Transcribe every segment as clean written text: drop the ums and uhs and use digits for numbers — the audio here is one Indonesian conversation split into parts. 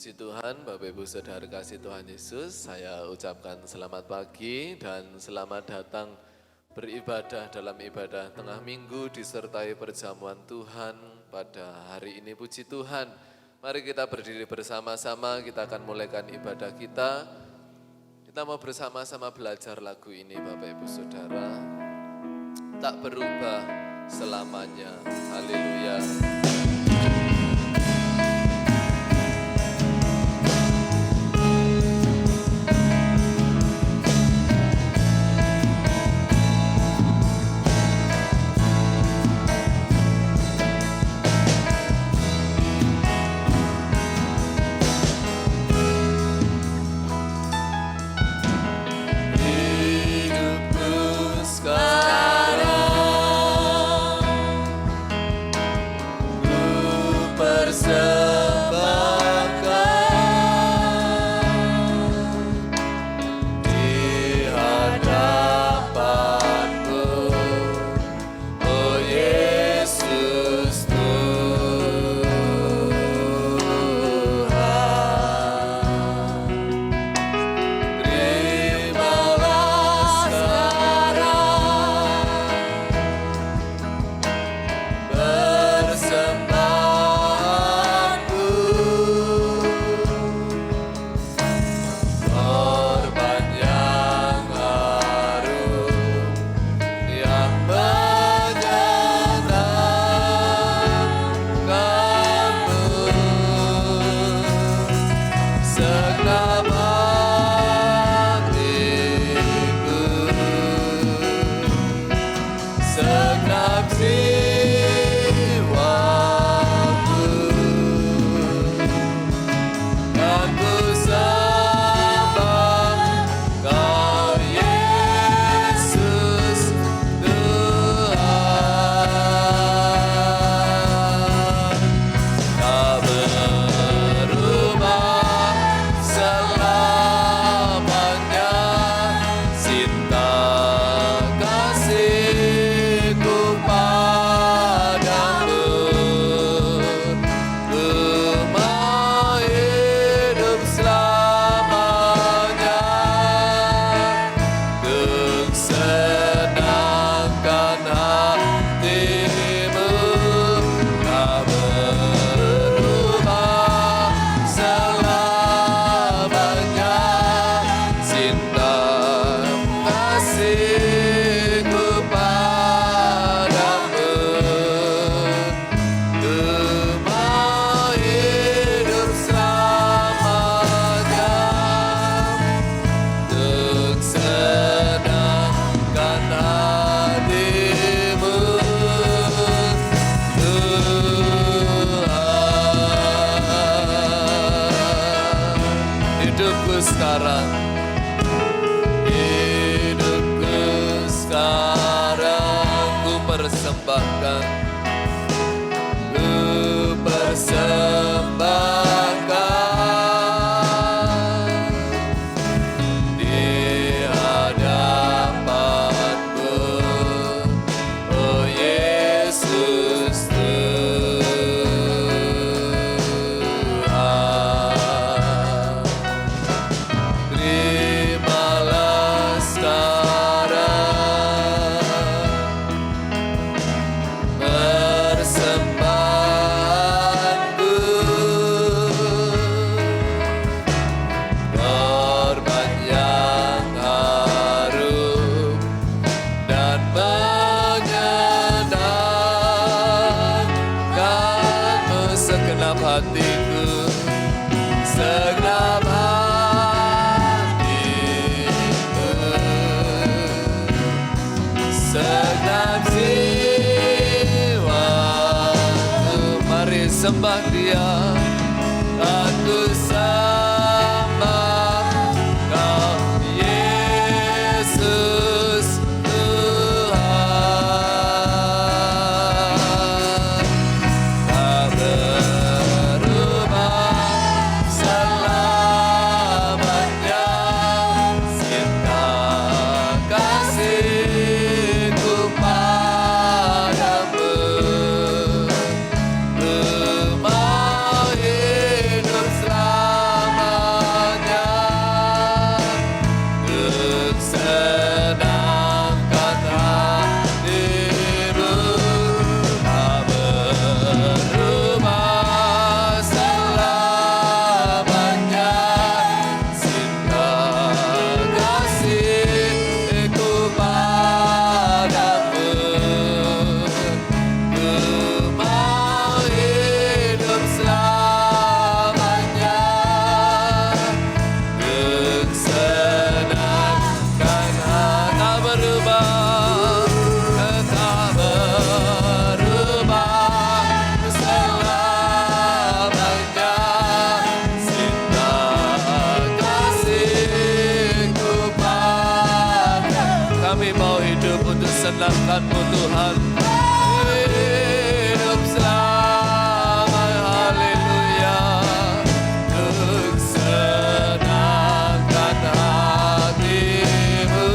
Puji Tuhan, Bapak Ibu Saudara kasih Tuhan Yesus, saya ucapkan selamat pagi dan selamat datang beribadah dalam ibadah tengah minggu disertai perjamuan Tuhan pada hari ini. Puji Tuhan, mari kita berdiri bersama-sama, kita akan mulaikan ibadah kita. Kita mau bersama-sama belajar lagu ini Bapak Ibu Saudara, tak berubah selamanya. Haleluya. Sembah Dia, aku sembah Kau Yesus Tuhan, tak berubah selamanya cinta kasih-Ku padamu. Mau hidup selalu Kami mau hidup untuk senangkan-Mu Tuhan. Hidup selama, haleluya, untuk senangkan hati-Mu.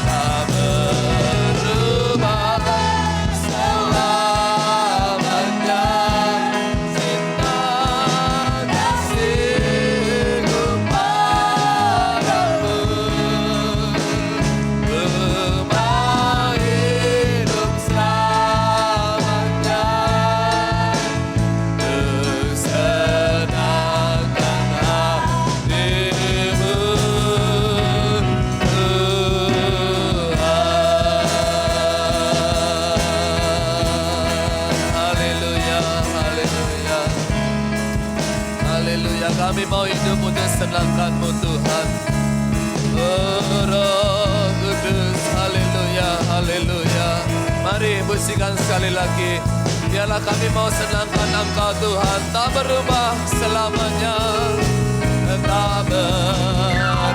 Tak berubah selamanya cinta kasih-Mu padamu. Mau hidup selamanya untuk senangkan hati-Mu, Tuhan. Haleluya, haleluya, haleluya. Kami mau hidup untuk senangkan-Mu Tuhan. Oh, Roh Kudus, haleluya, haleluya. Mari musikan sekali lagi. Biarlah kami mau senangkan Engkau Tuhan, tak berubah selamanya, tak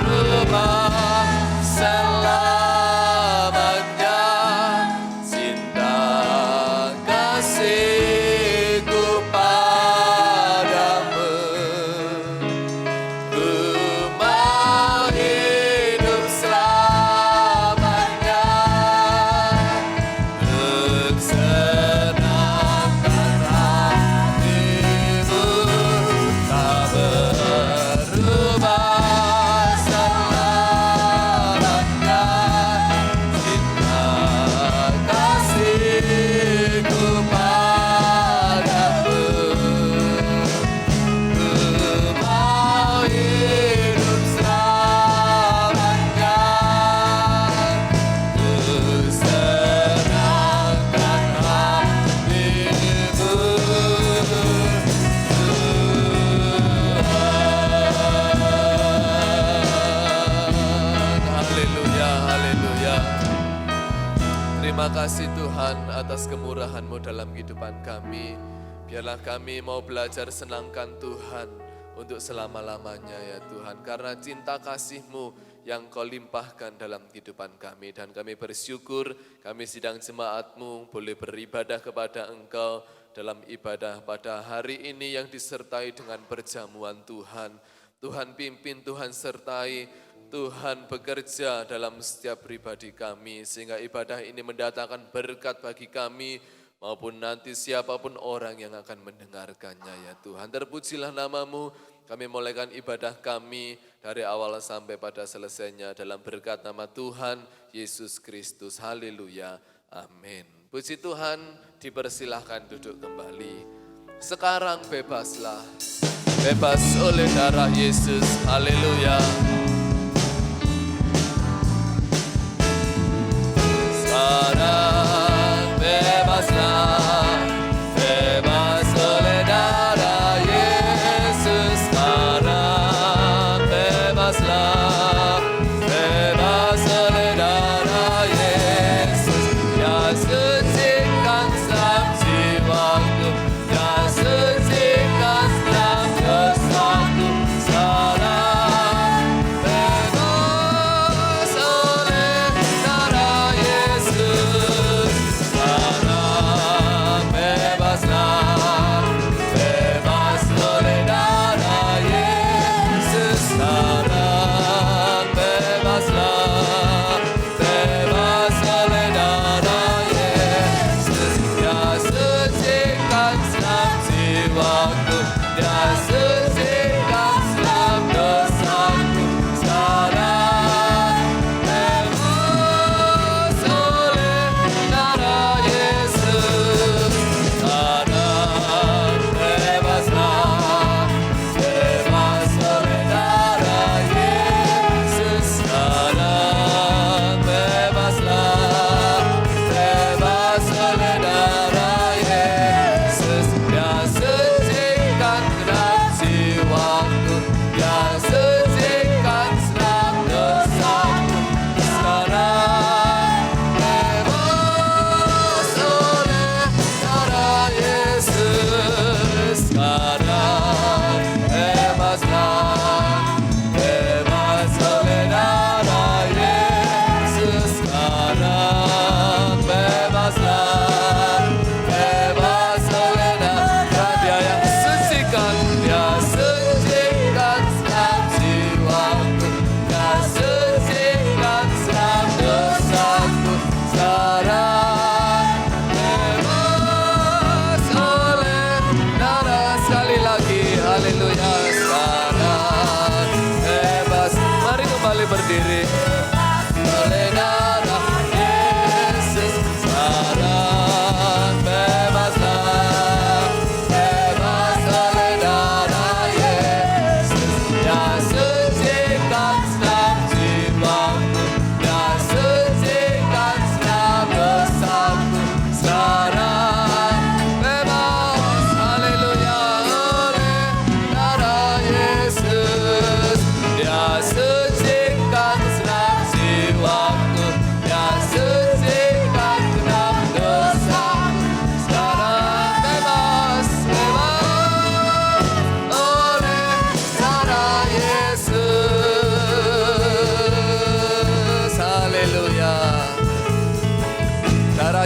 berubah selamanya cinta kasih-Ku padamu. Ku mau hidup selamanya untuk senangkan hati-Mu, tak berubah selamanya cinta kasih-Ku padamu. Ku mau hidup selamanya untuk senangkan hati-Mu, Tuhan. Haleluya, haleluya. Terima kasih Tuhan atas kemurahan-Mu dalam kehidupan kami. Biarlah kami mau belajar senangkan Tuhan untuk selama-lamanya ya Tuhan. Karena cinta kasih-Mu yang Kau limpahkan dalam kehidupan kami. Dan kami bersyukur kami sidang jemaat-Mu boleh beribadah kepada Engkau dalam ibadah pada hari ini yang disertai dengan perjamuan Tuhan. Tuhan pimpin, Tuhan sertai, Tuhan bekerja dalam setiap pribadi kami. Sehingga ibadah ini mendatangkan berkat bagi kami maupun nanti siapapun orang yang akan mendengarkannya ya Tuhan. Terpujilah nama-Mu, kami mulaikan ibadah kami dari awal sampai pada selesainya dalam berkat nama Tuhan Yesus Kristus. Haleluya, amin. Puji Tuhan, dipersilahkan duduk kembali. Sekarang bebaslah, bebas oleh darah Yesus. Haleluya. Sekarang bebaslah, bebas oleh darah Yesus. Sekarang bebaslah, bebas oleh darah Yesus. Yang sucikan setiap jiwaku, yang sucikan setiap dosaku. Sekarang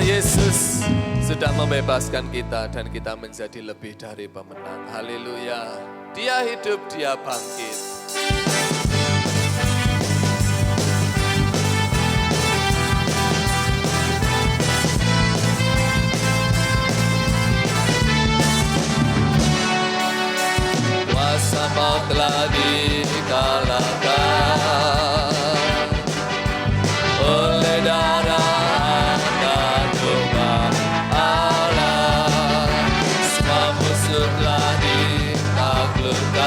Yesus sudah membebaskan kita dan kita menjadi lebih dari pemenang. Haleluya. Dia hidup, dia bangkit. Kuasa maut telah dikalahkan oleh darah dan domba Allah. Semua musuh telah ditaklukkan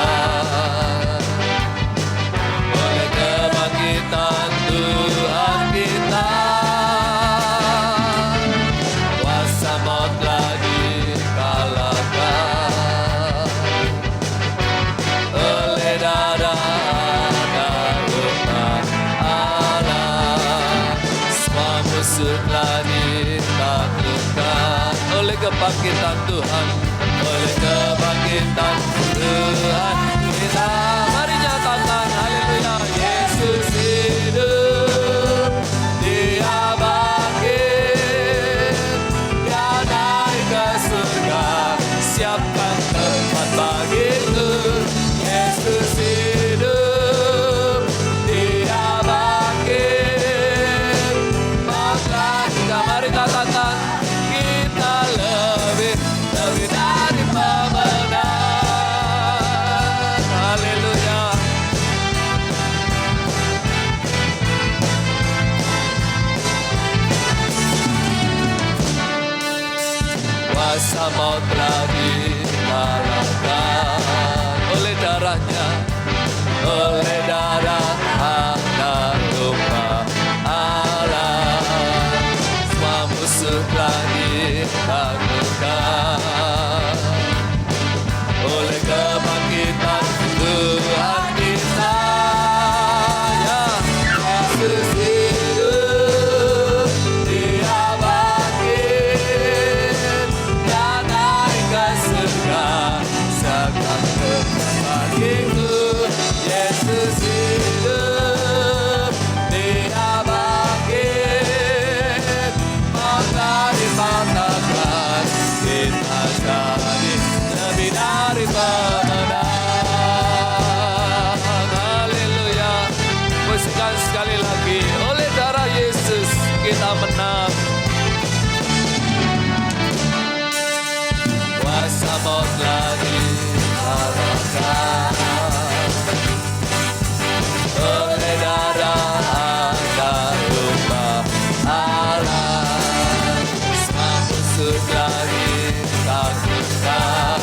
oleh kebangkitan Tuhan kita. Kuasa maut telah dikalahkan oleh darah dan domba Allah. Semua musuh telah ditaklukkan oleh kebangkitan Tuhan, oleh kebangkitan Tuhan kita. Mari nyatakan haleluya. Yesus hidup, dia bangkit, dia naik ke surga, siapkan tempat bagiku. Yesus hidup, dia bangkit, maka kita mari katakan kita lebih dari pemenang. Haleluya. Kuasa maut telah dikalahkan oleh darahnya, oleh darah anak domba Allah. Semua musuh telah ditaklukkan oleh kebangkitan Tuhan kita. Ya, Yesus hidup, dia bangkit, dia naik ke surga, siapkan tempat bagiku. Yesus hidup, dia bangkit, maka dikatakan kita jadi lebih dari pemenang. Haleluya. Pujikan sekali lagi, oleh darah Yesus kita menang. Kuasa maut telah dikalahkan oleh darah dan domba Allah. Semua musuh telah ditaklukkan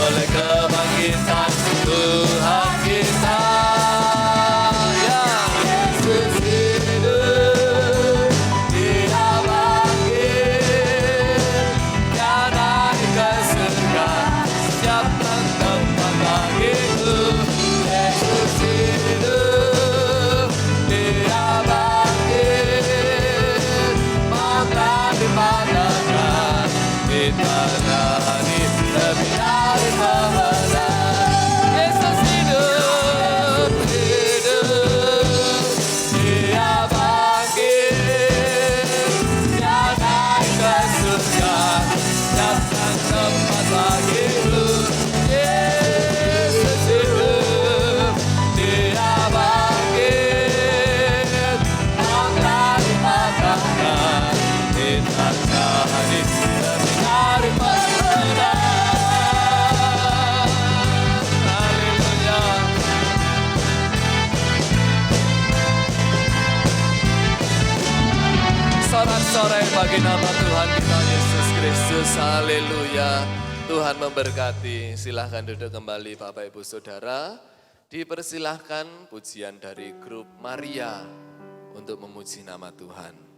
oleh kebangkitan Tuhan kita. Ya, Yesus hidup, dia bangkit, dia naik ke surga, siapkan tempat bagiku. Yesus hidup, dia bangkit, maka dikatakan kita jadi lebih dari pemenang. Yesus hidup, dia bangkit, dia naik ke surga, siapkan tempat bagiku. Yesus hidup, dia bangkit, maka dikatakan kita jadi lebih dari pemenang. Haleluya. Sorak-sorai bagi nama Tuhan kita Yesus Kristus. Haleluya. Tuhan memberkati. Silahkan duduk kembali Bapak Ibu Saudara. Dipersilahkan pujian dari grup Maria untuk memuji nama Tuhan.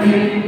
Tuhan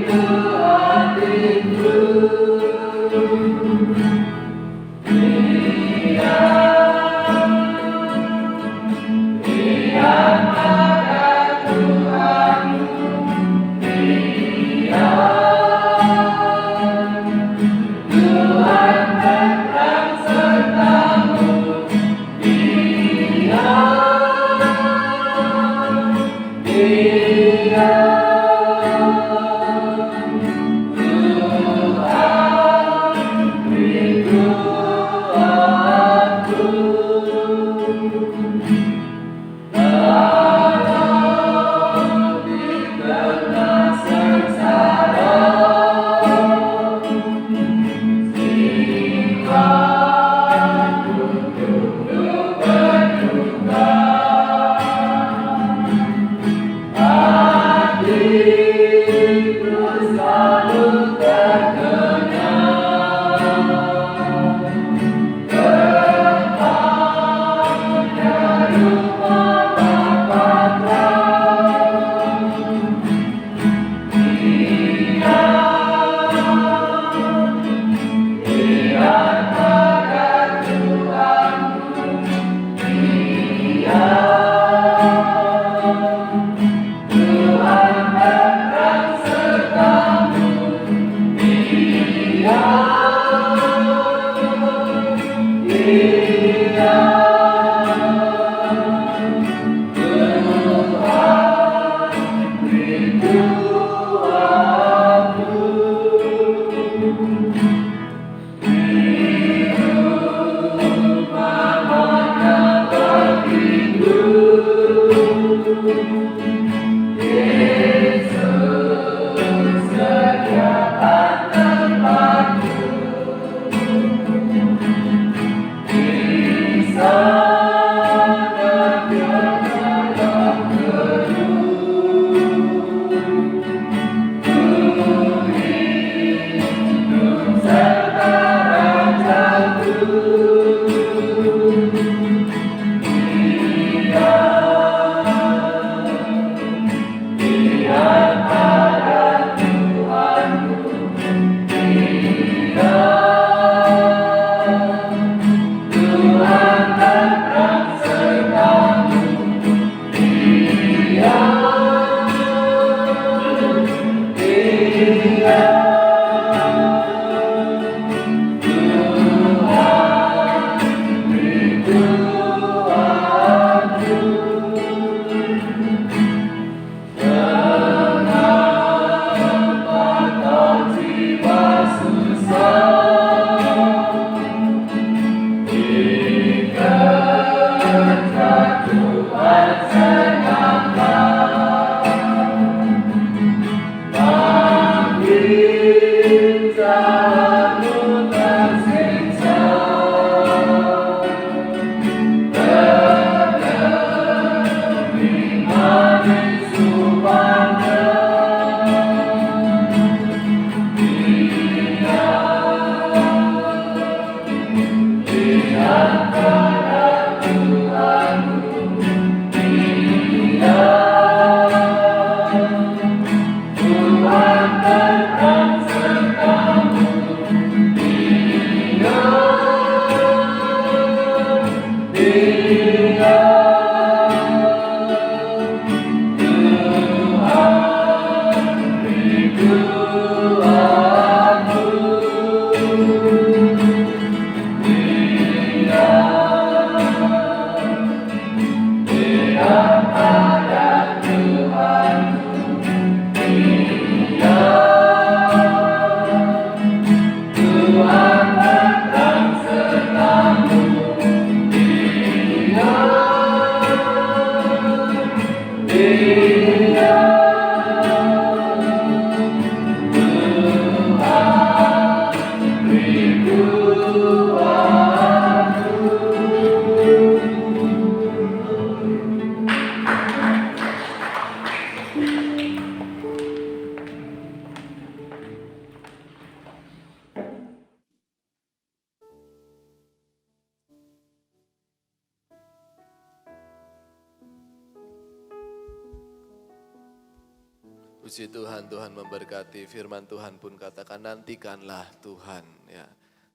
Puji Tuhan, Tuhan memberkati. Firman Tuhan pun katakan nantikanlah Tuhan, ya.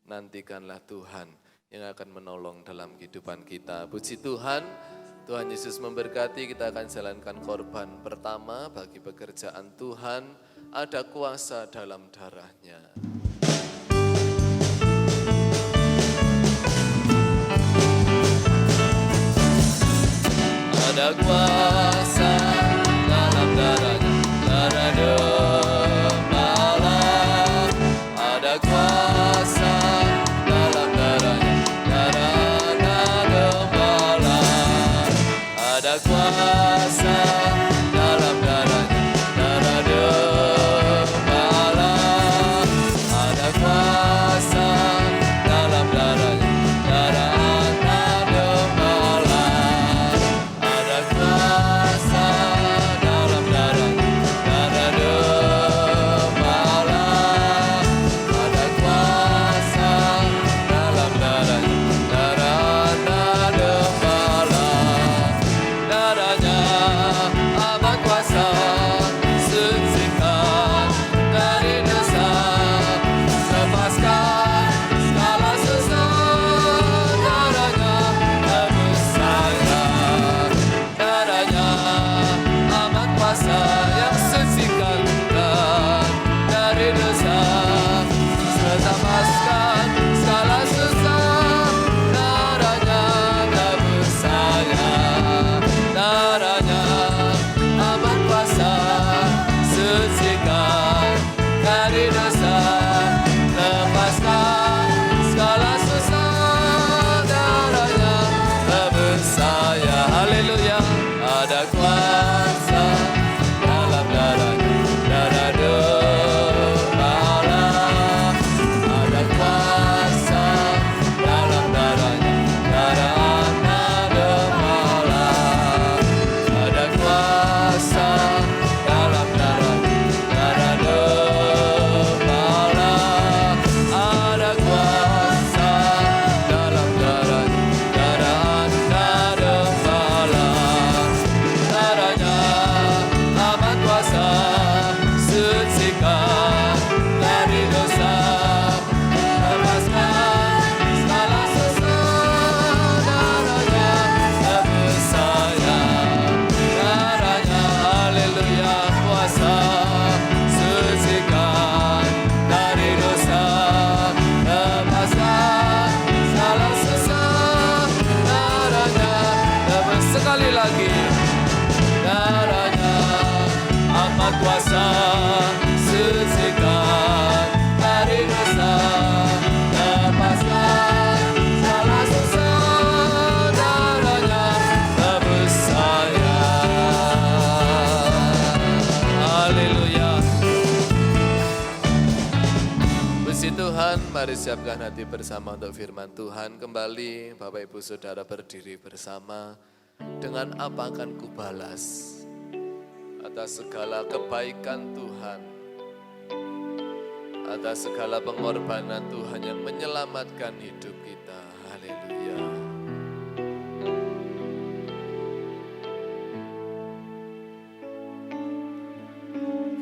Nantikanlah Tuhan yang akan menolong dalam kehidupan kita. Puji Tuhan, Tuhan Yesus memberkati. Kita akan jalankan korban pertama bagi pekerjaan Tuhan. Ada kuasa dalam darahnya. Ada kuasa dalam darahnya, darah gembala. Ada kuasa dalam darahnya, darah gembala. Ada kuasa dalam darahnya, darah gembala. Ada kuasa dalam darahnya, darah gembala. Ada kuasa dalam darahnya, darah gembala. Ada kuasa dalam darahnya, darah gembala. Darahnya amat kuasa, sucikan dari dosa, lepaskan segala susah. Darahnya tebus saya, darahnya amat kuasa yang sucikan dari dosa, lepaskan segala susah. Darahnya tebus saya, darahnya amat kuasa, sucikan dari dosa, lepaskan segala susah. Darahnya tebus saya, haleluya. Ada kuasa dalam darahnya, darah gembala. Ada kuasa dalam darahnya, darah gembala. Ada kuasa dalam darahnya, darah gembala. Ada kuasa dalam darahnya, darah gembala. Darahnya amat kuasa, sucikan dari dosa, lepaskan segala susah. Darahnya tebus saya, darahnya haleluya kuasa, sucikan dari dosa, lepaskan segala susah. Darahnya tebus sekali lagi. Darahnya amat kuasa, sucikan dari dosa, lepaskan segala susah. Darahnya tebus saya, haleluya. Puji Tuhan, mari siapkan hati bersama untuk firman Tuhan. Kembali Bapak Ibu Saudara berdiri bersama. Dengan apa akan kubalas atas segala kebaikan Tuhan, atas segala pengorbanan Tuhan yang menyelamatkan hidup kita. Haleluya.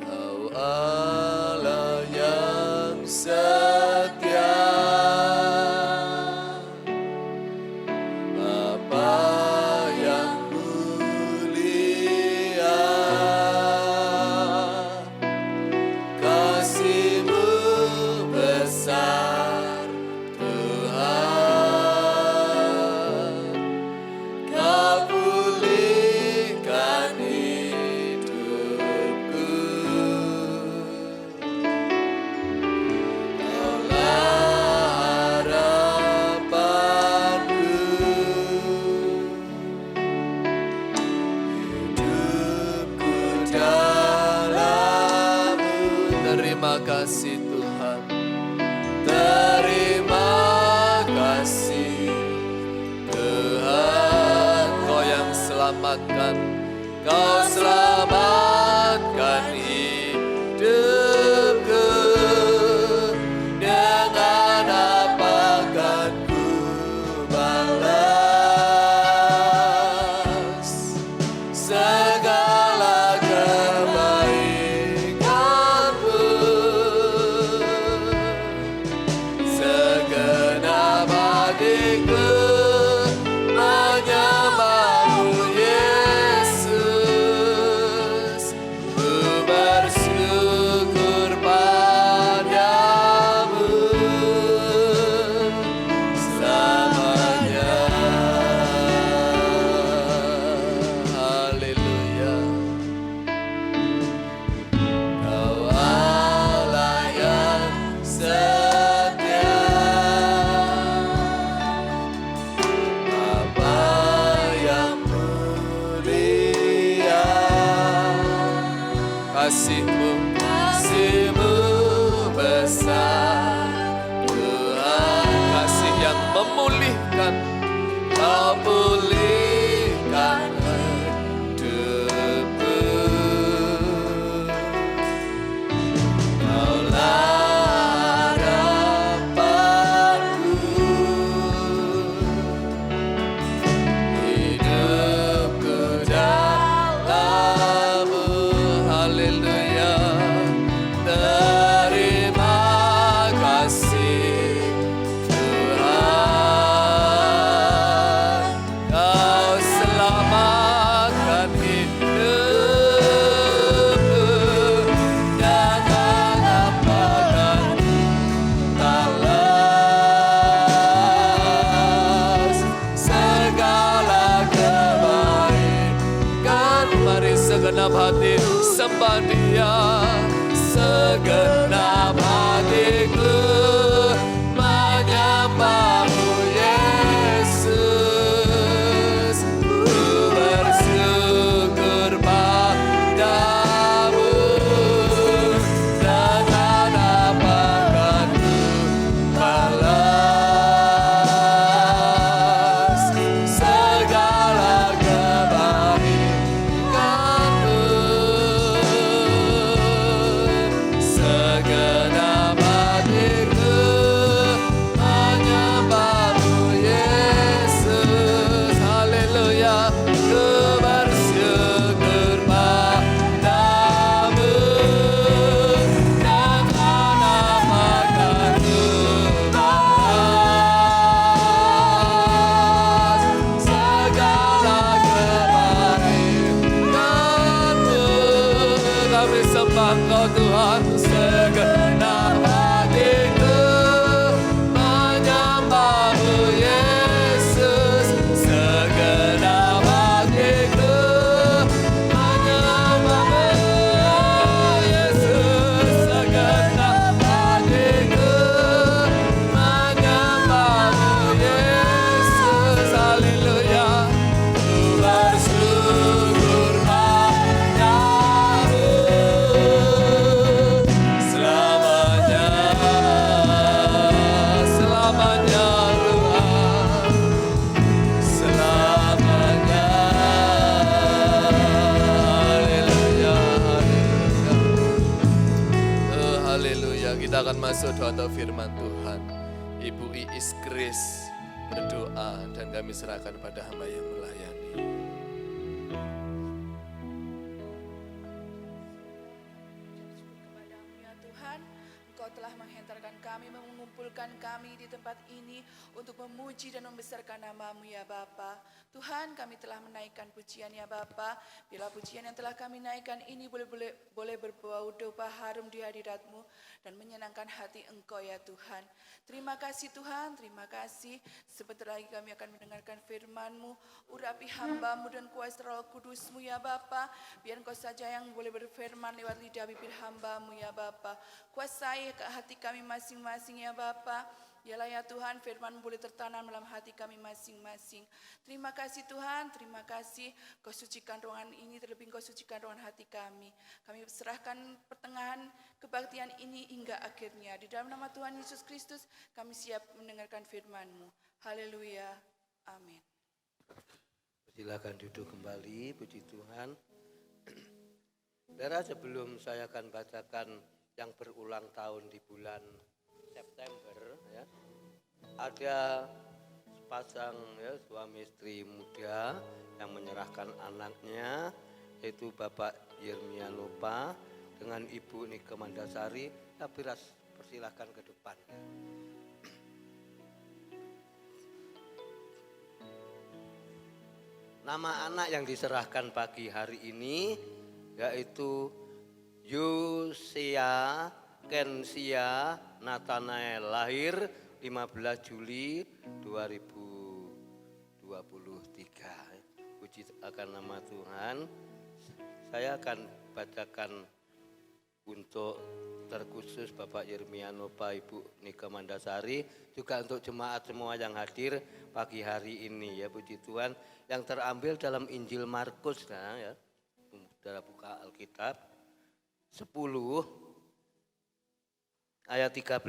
Kau Allah yang setia, Bapa yang mulia, kasih-Mu besar Tuhan. Kau pulihkan hidupku, Kaulah harapanku. Hidupku dalam-Mu. Terima kasih Tuhan, terima kasih Tuhan. Kau yang selamatkan, Kau selamatkan hidupku. Dengan apa akan ku balas segala kebaikan Tuhan Dia, segenap hatiku menyembahmu Yesus. Ku bersyukur padamu, dengan apa kan ku balas segala kebaikanmu. Segenap hatiku menyembahmu Yesus. Haleluya. Ku bersyukur padamu, dengan apa kan ku balas segala kebaikanmu. Kami sembah Kau Tuhan, segenap hatiku menyembahmu Yesus. Segenap hatiku menyembahmu Yesus. Segenap hatiku menyembahmu Yesus. Haleluya. Ku bersyukur padamu selamanya, selamanya Tuhan, selamanya. Haleluya, haleluya. Haleluya. Kita akan masuk doa untuk firman Tuhan. Ibu Iis Grace berdoa dan kami serahkan pada hamba yang melayani. Kepadamu ya Tuhan, Engkau telah menghantarkan kami, mengumpulkan kami di tempat ini untuk memuji dan membesarkan nama-Mu ya Bapa. Tuhan, kami telah menaikkan pujian ya Bapa. Bila pujian yang telah kami naikkan ini boleh berbau domba harum di hadirat-Mu dan menyenangkan hati Engkau ya Tuhan. Terima kasih Tuhan, terima kasih. Sebentar lagi kami akan mendengarkan firman-Mu. Urapi hamba-Mu dan kuasa Roh Kudus-Mu ya Bapa. Biar Engkau saja yang boleh berfirman lewat lidah bibir hamba-Mu ya Bapa. Kuasai ke hati kami masing-masing ya Bapa. Biarlah ya Tuhan firman boleh tertanam dalam hati kami masing-masing. Terima kasih Tuhan, terima kasih. Kau sucikan ruangan ini, terlebih Kau sucikan ruangan hati kami. Kami serahkan pertengahan kebaktian ini hingga akhirnya. Di dalam nama Tuhan Yesus Kristus kami siap mendengarkan firman-Mu. Haleluya, amin. Silakan duduk kembali, puji Tuhan. Saudara, sebelum saya akan bacakan yang berulang tahun di bulan September, ya, ada sepasang suami istri muda yang menyerahkan anaknya, yaitu Bapak Yermia Nopa dengan Ibu Nike Mandasari. Persilahkan ke depan. Nama anak yang diserahkan pagi hari ini yaitu Yosia Kensia Nathanael, lahir 15 Juli 2023. Puji akan nama Tuhan. Saya akan bacakan untuk terkhusus Bapak Yermia Nopa, Ibu Nike Mandasari, juga untuk jemaat semua yang hadir pagi hari ini ya, puji Tuhan, yang terambil dalam Injil Markus, nah ya. Saudara buka Alkitab 10 ayat 13,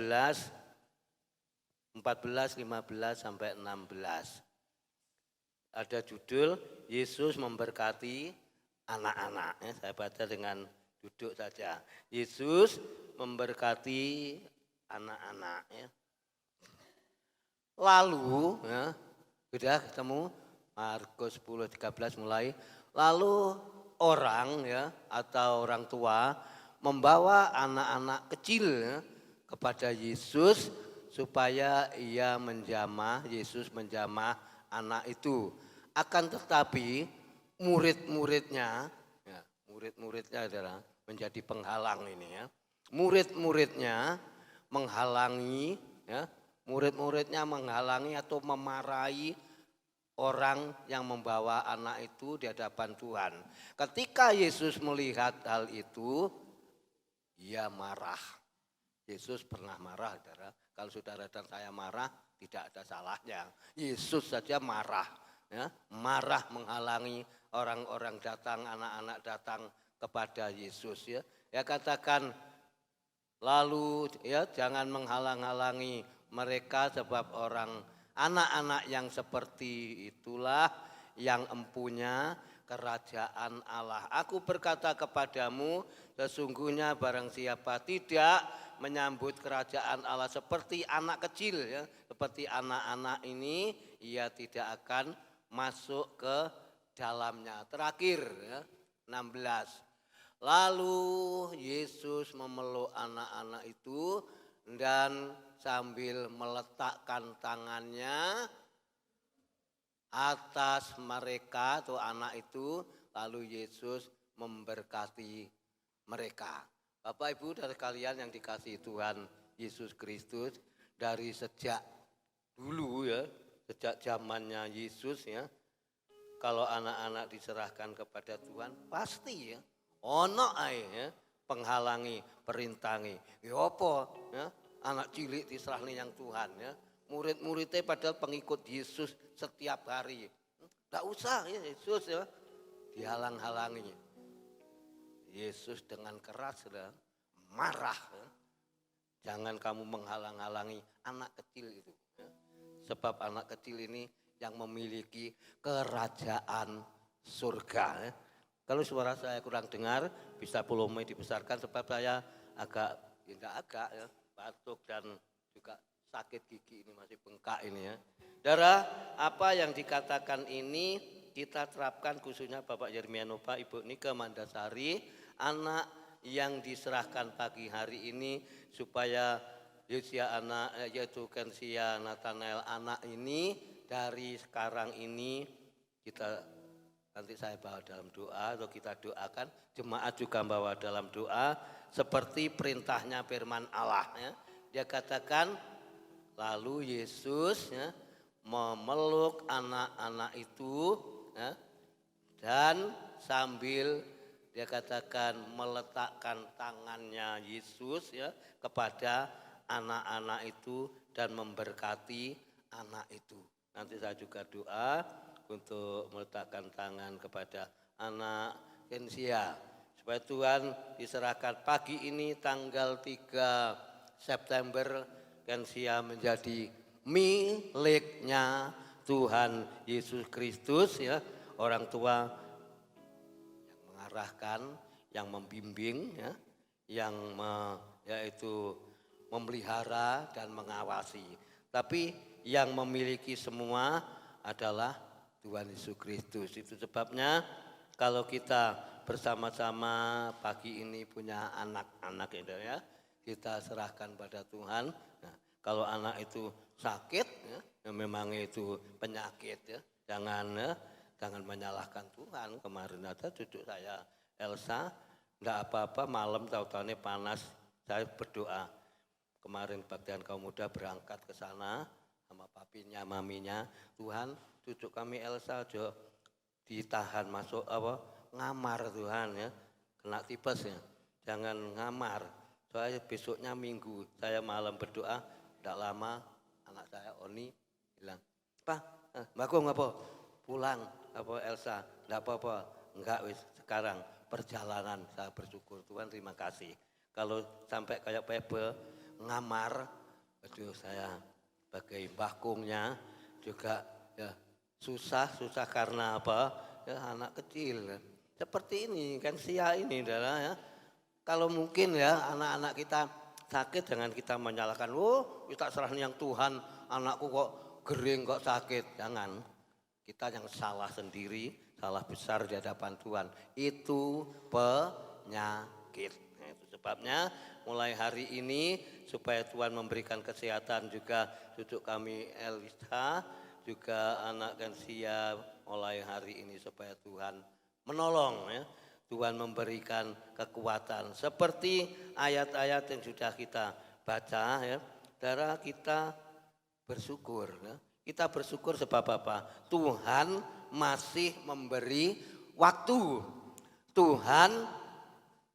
14, 15 sampai 16. Ada judul Yesus memberkati anak-anak. Ya, saya baca dengan duduk saja. Yesus memberkati anak-anak. Ya. Lalu, ya, sudah ketemu Markus 10, 13 mulai. Lalu orang ya atau orang tua membawa anak-anak kecil ya, kepada Yesus supaya ia menjamah, Yesus menjamah anak itu. Akan tetapi murid-muridnya adalah menjadi penghalang ini ya. Murid-muridnya menghalangi ya, murid-muridnya menghalangi atau memarahi orang yang membawa anak itu di hadapan Tuhan. Ketika Yesus melihat hal itu, ia marah. Yesus pernah marah, saudara. Kalau saudara dan saya marah, tidak ada salahnya. Yesus saja marah, ya, marah menghalangi orang-orang datang, anak-anak datang kepada Yesus. Ya, ya katakan, lalu ya jangan menghalang-halangi mereka sebab anak-anak yang seperti itulah yang empunya kerajaan Allah. Aku berkata kepadamu, sesungguhnya barang siapa tidak menyambut kerajaan Allah seperti anak kecil, ya, seperti anak-anak ini, ia tidak akan masuk ke dalamnya. Terakhir, ya, 16. Lalu Yesus memeluk anak-anak itu dan sambil meletakkan tangannya atas mereka atau anak itu, lalu Yesus memberkati mereka. Bapak Ibu dari kalian yang dikasihi Tuhan Yesus Kristus, dari sejak dulu ya, sejak zamannya Yesus ya, kalau anak-anak diserahkan kepada Tuhan pasti ya ono ae ya penghalangi, perintangi. Ya apa ya, anak cilik diserahkan yang Tuhan ya. Murid-muridnya padahal pengikut Yesus setiap hari. Enggak usah ya Yesus ya dihalang-halangi. Yesus dengan keras sudah marah. Ya. Jangan kamu menghalang-halangi anak kecil itu. Ya. Sebab anak kecil ini yang memiliki kerajaan surga. Ya. Kalau suara saya kurang dengar, bisa volume dibesarkan sebab saya agak ya, batuk dan juga sakit gigi ini masih bengkak ini ya. Saudara, apa yang dikatakan ini kita terapkan khususnya Bapak Yermianova, Ibu Nika Mandasari, anak yang diserahkan pagi hari ini supaya Yesia anak yaitu Kensia Nathanael anak ini dari sekarang ini kita nanti saya bawa dalam doa atau kita doakan, jemaat juga bawa dalam doa seperti perintahnya firman Allah ya. Dia katakan lalu Yesus ya, memeluk anak-anak itu ya, dan sambil dia katakan meletakkan tangannya Yesus ya kepada anak-anak itu dan memberkati anak itu. Nanti saya juga doa untuk meletakkan tangan kepada anak Kensia supaya Tuhan diserahkan pagi ini tanggal 3 September Kensia menjadi miliknya Tuhan Yesus Kristus ya, orang tua yang mengarahkan, yang membimbing ya, yang yaitu memelihara dan mengawasi. Tapi yang memiliki semua adalah Tuhan Yesus Kristus. Itu sebabnya kalau kita bersama-sama pagi ini punya anak-anak itu ya, kita serahkan pada Tuhan. Nah, kalau anak itu sakit ya memang itu penyakit ya, jangan menyalahkan Tuhan. Kemarin ada cucu saya Elsa, enggak apa-apa malam tahu-tahunya panas, saya berdoa. Kemarin Baktian Kaum Muda berangkat ke sana sama papinya, maminya, Tuhan cucu kami Elsa aja ditahan masuk ngamar Tuhan ya, kena tipes ya, jangan ngamar. Soalnya besoknya Minggu, saya malam berdoa, tidak lama anak saya Oni bilang, Pak, Bagong apa? Pulang apa Elsa? Tidak apa-apa, enggak wis sekarang perjalanan saya bersyukur Tuhan terima kasih. Kalau sampai kayak Pebe ngamar, aduh saya sebagai mbahkungnya juga ya susah karena apa? Ya anak kecil. Seperti ini kan sia ini adalah ya. Kalau mungkin ya anak-anak kita sakit jangan kita menyalahkan, oh kita serahkan yang Tuhan, anakku kok gering kok sakit. Jangan, kita yang salah sendiri, salah besar di hadapan Tuhan. Itu penyakit. Nah, itu sebabnya mulai hari ini supaya Tuhan memberikan kesehatan juga cucu kami Elisa, juga anak Kensia mulai hari ini supaya Tuhan menolong ya. Tuhan memberikan kekuatan seperti ayat-ayat yang sudah kita baca ya. Saudara kita bersyukur ya. Kita bersyukur sebab apa? Tuhan masih memberi waktu. Tuhan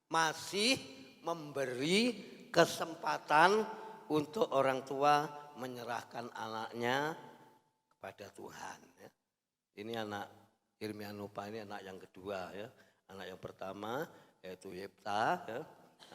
masih memberi kesempatan untuk orang tua menyerahkan anaknya kepada Tuhan. Ya. Ini anak Irmianopa ini anak yang kedua ya. Anak yang pertama yaitu Yepta ya.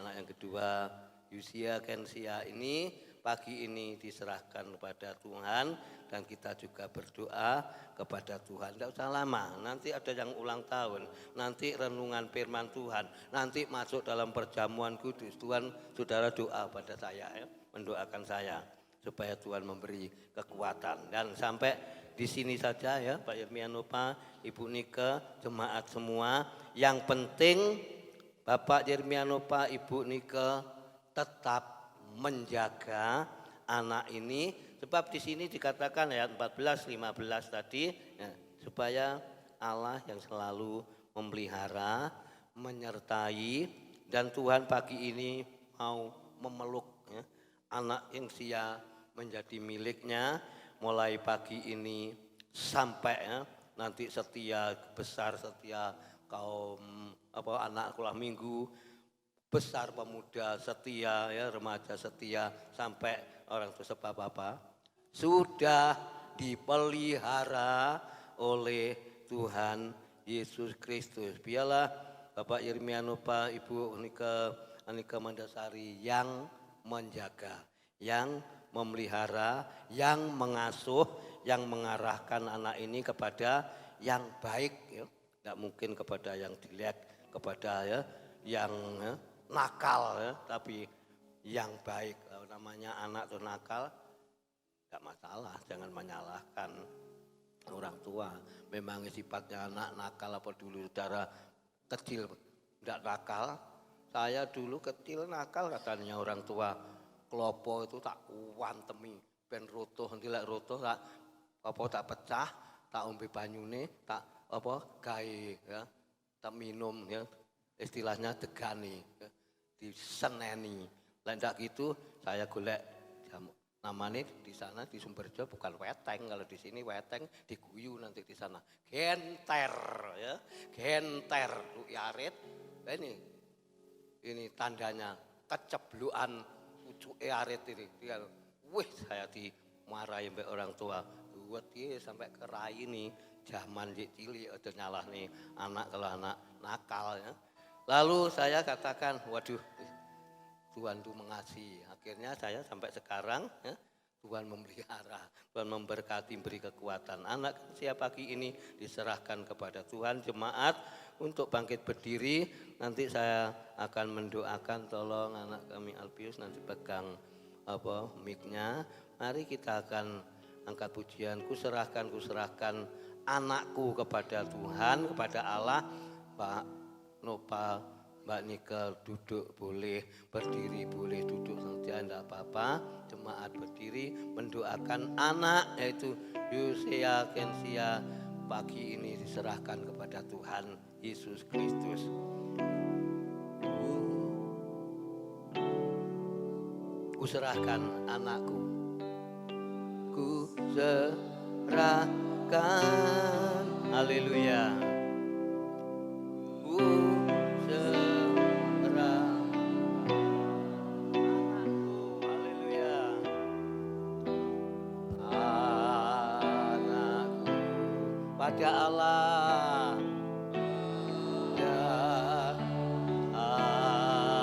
Anak yang kedua Yusia Kensia ini pagi ini diserahkan kepada Tuhan dan kita juga berdoa kepada Tuhan. Tidak usah lama, nanti ada yang ulang tahun, nanti renungan firman Tuhan, nanti masuk dalam perjamuan kudus. Tuhan, saudara doa pada saya ya, mendoakan saya supaya Tuhan memberi kekuatan. Dan sampai di sini saja ya Pak Irmianopa, Ibu Nike, jemaat semua. Yang penting Bapak Irmianopa, Ibu Nike tetap menjaga anak ini, sebab di sini dikatakan ayat 14, 15 tadi ya, supaya Allah yang selalu memelihara, menyertai, dan Tuhan pagi ini mau memeluk ya, anak yang sia menjadi miliknya mulai pagi ini sampai ya, nanti setia besar, setia kaum anak sekolah minggu, besar pemuda setia ya, remaja setia sampai orang tua sebab apa? Sudah dipelihara oleh Tuhan Yesus Kristus. Biarlah Bapak Irmianopa, Ibu Anika Mandasari yang menjaga, yang memelihara, yang mengasuh, yang mengarahkan anak ini kepada yang baik ya. Tidak mungkin kepada yang jelek, kepada ya yang ya, nakal ya, tapi yang baik. Kalau namanya anak tuh nakal, tidak masalah, jangan menyalahkan orang tua. Memang sifatnya anak nakal apa dulu saudara kecil tidak nakal. Saya dulu kecil nakal katanya orang tua. Klopo itu tak kuantemi, ben rotoh, ntilek rotoh tak apa tak pecah, tak ombe banyune, tak apa gawe ya, tak minum ya. Istilahnya degani, ya, diseneni. Lah ndak gitu saya golek namanya di sana di Sumberjo bukan weteng, kalau di sini weteng diguyu nanti di sana. Genter ya, genter Lu Yarit. Nah, ini tandanya keceblukan pucuke arit ini. Wih, saya dimarahi mbak orang tua. Buat dia sampai ke rai ini zaman cilik ada nyalah nih anak kalau anak nakal ya. Lalu saya katakan, waduh Tuhan itu mengasihi. Akhirnya saya sampai sekarang ya, Tuhan memelihara, Tuhan memberkati, beri kekuatan. Anak siapa pagi ini diserahkan kepada Tuhan, jemaat untuk bangkit berdiri. Nanti saya akan mendoakan, tolong anak kami Alpius nanti pegang mic-nya. Mari kita akan angkat pujian, kuserahkan anakku kepada Tuhan, kepada Allah. Pak Nopal, Mbak Nike duduk boleh, berdiri boleh, duduk saja tidak apa-apa. Jemaat berdiri mendoakan anak yaitu Yusia Kensia pagi ini diserahkan kepada Tuhan Yesus Kristus. Ku serahkan anakku, ku serahkan, haleluya. Pada Allah, ya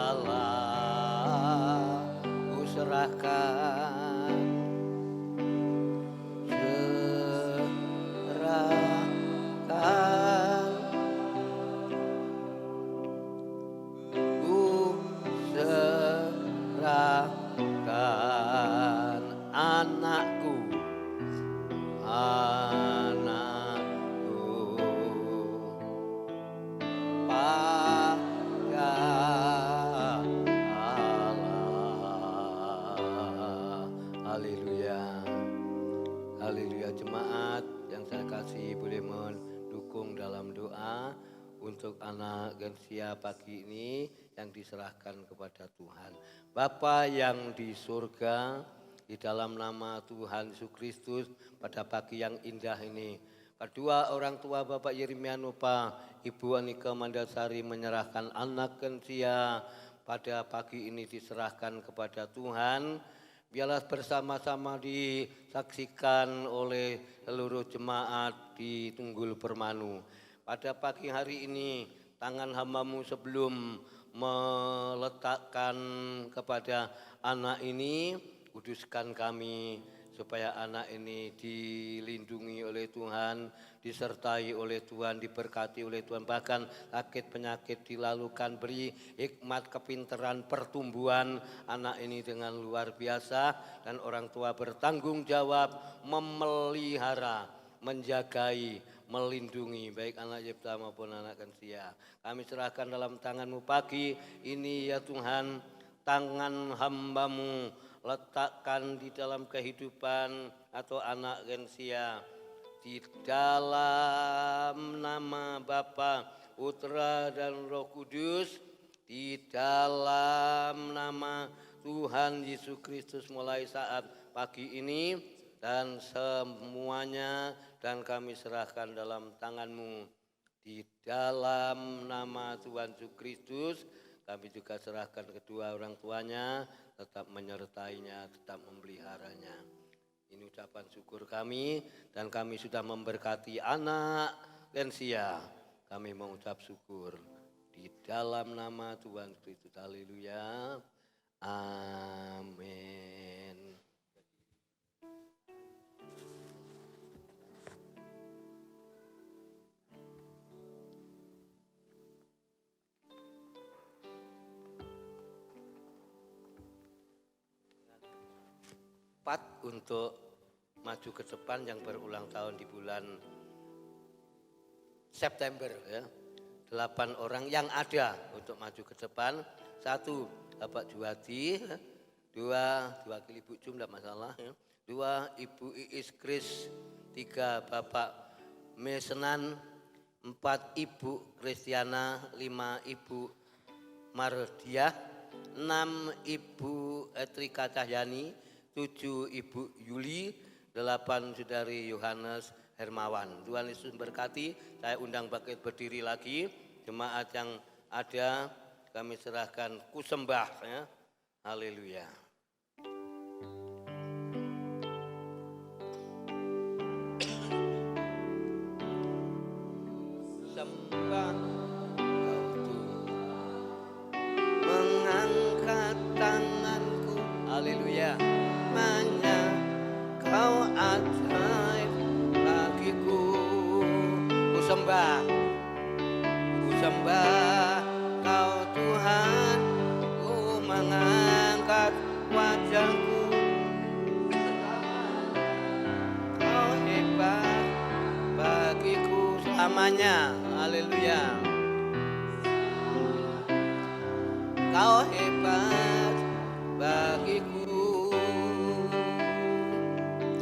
Allah, ku serahkan, ku serahkan anakku. Untuk anak Gensia pagi ini yang diserahkan kepada Tuhan. Bapa yang di surga, di dalam nama Tuhan Yesus Kristus pada pagi yang indah ini. Kedua orang tua Bapak Yeremianupa, Ibu Anika Mandasari menyerahkan anak Gensia pada pagi ini diserahkan kepada Tuhan. Biarlah bersama-sama disaksikan oleh seluruh jemaat di Tunggul Permanu. Pada pagi hari ini tangan hamba-Mu sebelum meletakkan kepada anak ini, kuduskan kami supaya anak ini dilindungi oleh Tuhan, disertai oleh Tuhan, diberkati oleh Tuhan. Bahkan sakit penyakit dilalukan, beri hikmat kepintaran pertumbuhan anak ini dengan luar biasa. Dan orang tua bertanggung jawab memelihara, menjagai, melindungi baik anak Yipta maupun anak Gensia. Kami serahkan dalam tangan-Mu pagi ini ya Tuhan, tangan hamba-Mu letakkan di dalam kehidupan atau anak Gensia. Di dalam nama Bapa, Putra dan Roh Kudus, di dalam nama Tuhan Yesus Kristus mulai saat pagi ini dan semuanya, dan kami serahkan dalam tangan-Mu. Di dalam nama Tuhan Yesus Kristus kami juga serahkan kedua orang tuanya, tetap menyertainya, tetap memeliharanya. Ini ucapan syukur kami, dan kami sudah memberkati anak Gensia. Kami mengucap syukur di dalam nama Tuhan Kristus. Haleluya. Amin. Untuk maju ke depan yang berulang tahun di bulan September ya. 8 orang yang ada untuk maju ke depan. 1 Bapak Juwadi, 2 wakil Ibu Jum tidak masalah ya. 2 Ibu Iis Kris, 3 Bapak Mesenan, 4 Ibu Kristiana, 5 Ibu Mardiah, 6 Ibu Etrika Cahyani, 7 Ibu Yuli, 8 Saudari Yohanes Hermawan. Tuhan Yesus berkati. Saya undang bangkit berdiri lagi. Jemaat yang ada kami serahkan kusembah ya. Haleluya. Sembah Kau Tuhan, mengangkat tanganku. Haleluya. Hanya Kau ajaib bagiku. Ku sembah Kau Tuhan. Ku mengangkat wajahku. Kau hebat bagiku selamanya. Haleluya. Kau hebat bagiku.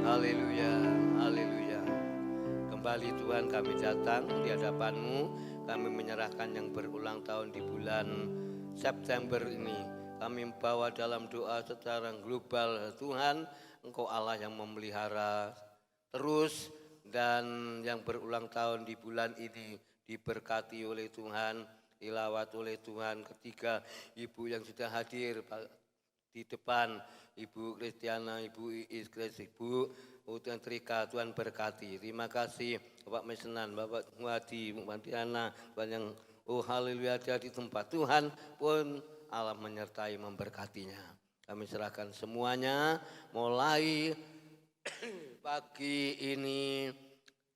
Haleluya, haleluya. Kembali Tuhan kami datang di hadapan-Mu. Kami menyerahkan yang berulang tahun di bulan September ini. Kami membawa dalam doa secara global. Tuhan, Engkau Allah yang memelihara terus, dan yang berulang tahun di bulan ini diberkati oleh Tuhan, dilawat oleh Tuhan. Ketiga Ibu yang sudah hadir di depan, Ibu Kristiana, Ibu Iis Kris, Ibu Tuhan Trika, Tuhan berkati. Terima kasih Bapak Mesenan, Bapak Muadi, Bu Mandiana, Tuhan yang haleluya ada di tempat. Tuhan pun Allah menyertai memberkatinya. Kami serahkan semuanya mulai pagi ini,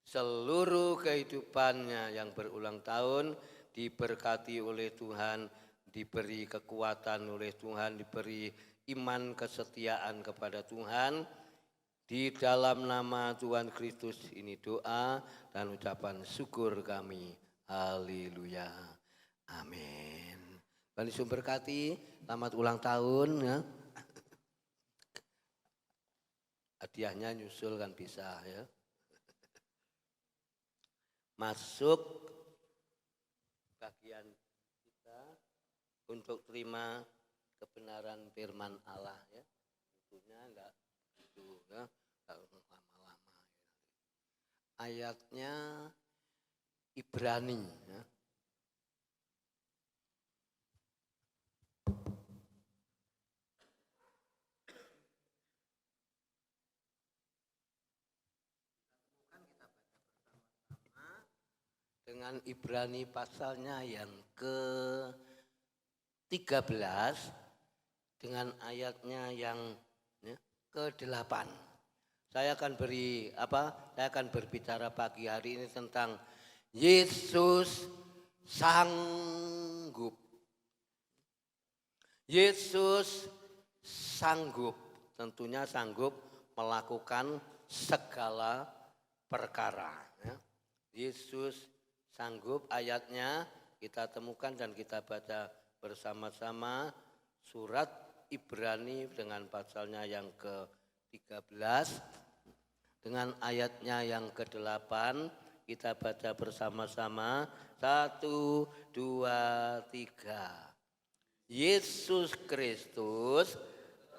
seluruh kehidupannya yang berulang tahun diberkati oleh Tuhan, diberi kekuatan oleh Tuhan, diberi iman kesetiaan kepada Tuhan. Di dalam nama Tuhan Kristus ini doa dan ucapan syukur kami. Haleluya. Amin. Tuhan Yesus berkati. Selamat ulang tahun ya. Hadiahnya nyusul kan bisa ya. Masuk bagian kita untuk terima kebenaran firman Allah ya. Tentunya enggak Itu ya, lama-lama. Ayatnya Ibrani ya. Dengan Ibrani pasalnya yang ke-13 dengan ayatnya yang ya, ke-8. Saya akan berbicara pagi hari ini tentang Yesus sanggup. Yesus sanggup, tentunya sanggup melakukan segala perkara. Ya. Yesus sanggup, ayatnya kita temukan dan kita baca bersama-sama surat Ibrani dengan pasalnya yang ke-13 dengan ayatnya yang ke-8 kita baca bersama-sama 1, 2, 3. Yesus Kristus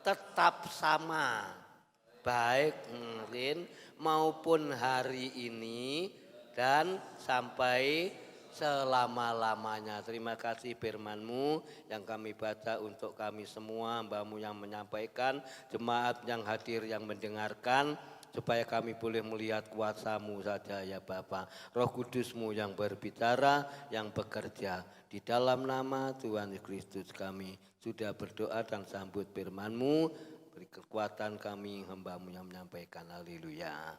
tetap sama baik kemarin maupun hari ini dan sampai selama-lamanya. Terima kasih firman-Mu yang kami baca untuk kami semua, hamba-Mu yang menyampaikan, jemaat yang hadir yang mendengarkan, supaya kami boleh melihat kuasa-Mu saja ya Bapa. Roh Kudus-Mu yang berbicara, yang bekerja. Di dalam nama Tuhan Kristus kami sudah berdoa dan sambut firman-Mu. Beri kekuatan kami, hamba-Mu yang menyampaikan. Haleluya.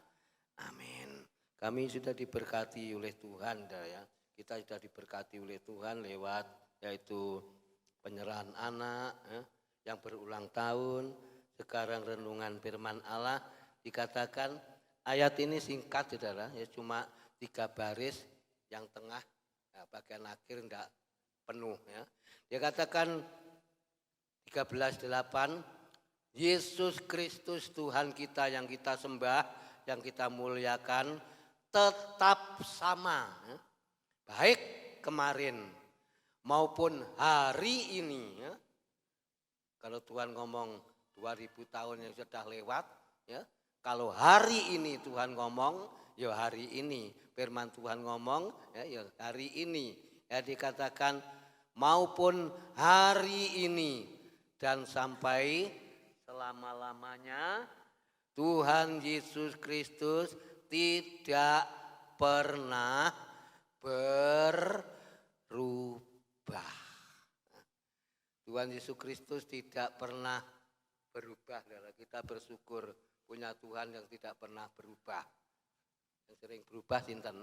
Amin. Kami sudah diberkati oleh Tuhan, ya. Kita sudah diberkati oleh Tuhan lewat yaitu penyerahan anak ya, yang berulang tahun. Sekarang renungan firman Allah dikatakan ayat ini singkat saudara, ya cuma 3 baris, yang tengah ya, bagian akhir tidak penuh. Ya. Dia katakan 13:8, Yesus Kristus Tuhan kita yang kita sembah, yang kita muliakan, tetap sama, ya. Baik kemarin maupun hari ini. Ya. Kalau Tuhan ngomong 2000 tahun yang sudah lewat, ya. Kalau hari ini Tuhan ngomong, ya hari ini. Firman Tuhan ngomong, ya hari ini. Ya dikatakan maupun hari ini dan sampai selama-lamanya Tuhan Yesus Kristus tidak pernah berubah. Tuhan Yesus Kristus tidak pernah berubah. Kita bersyukur punya Tuhan yang tidak pernah berubah. Yang sering berubah sinten?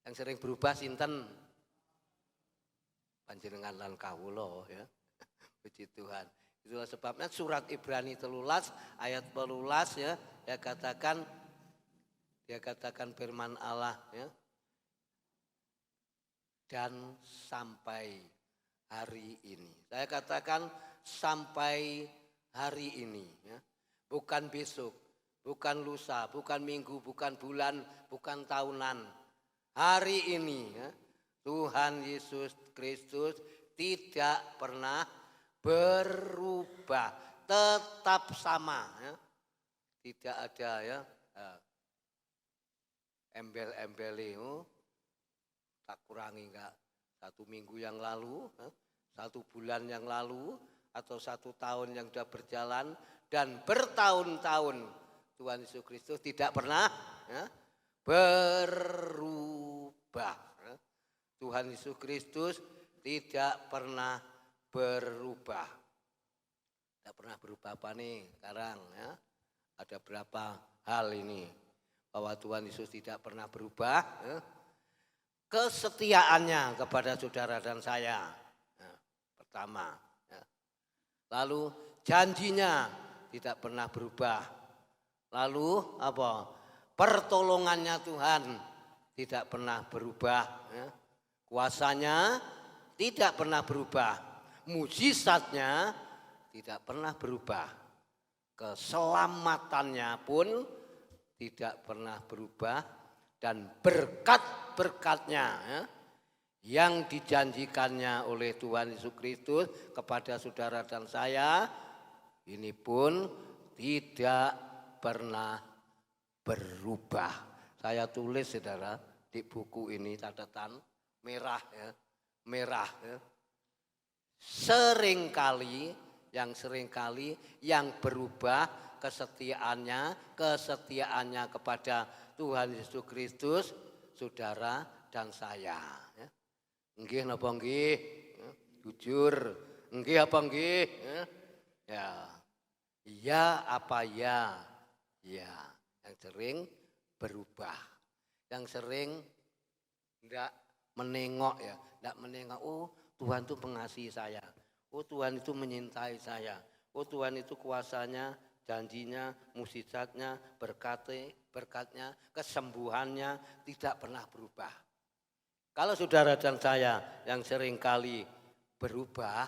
Yang sering berubah sinten? Panjenengan lan kawula ya. Puji Tuhan. Itulah sebabnya surat Ibrani 13 ayat 12 ya, dia katakan firman Allah ya. Dan sampai hari ini. Saya katakan sampai hari ini ya. Bukan besok, bukan lusa, bukan minggu, bukan bulan, bukan tahunan. Hari ini ya, Tuhan Yesus Kristus tidak pernah berubah, tetap sama ya. Tidak ada ya embel-embel itu tak kurangi enggak 1 minggu yang lalu, 1 bulan yang lalu, atau 1 tahun yang sudah berjalan dan bertahun-tahun Tuhan Yesus Kristus tidak pernah ya, berubah. Ya. Tuhan Yesus Kristus tidak pernah berubah. Tidak pernah berubah apa nih sekarang ya? Ada berapa hal ini bahwa Tuhan Yesus tidak pernah berubah. Ya. Kesetiaannya kepada saudara dan saya. Ya, pertama. Ya. Lalu janjinya tidak pernah berubah. Lalu apa? Pertolongannya Tuhan tidak pernah berubah. Ya. Kuasanya tidak pernah berubah. Mujizatnya tidak pernah berubah. Keselamatannya pun tidak pernah berubah. Dan berkat-berkatnya ya, yang dijanjikannya oleh Tuhan Yesus Kristus kepada saudara dan saya, ini pun tidak pernah berubah. Saya tulis saudara di buku ini catatan merah ya. Merah ya. Seringkali yang berubah kesetiaannya kepada Tuhan Yesus Kristus, saudara dan saya. Ya. Nggih napa nggih? Ya. Jujur, nggih apa nggih? Ya. Iya apa ya? Ya, yang sering berubah. Yang sering enggak menengok ya, enggak menengok, oh Tuhan itu mengasihi saya. Oh Tuhan itu menyintai saya. Oh Tuhan itu kuasanya, janjinya, mukjizatnya, berkatnya, kesembuhannya tidak pernah berubah. Kalau saudara dan saya yang sering kali berubah,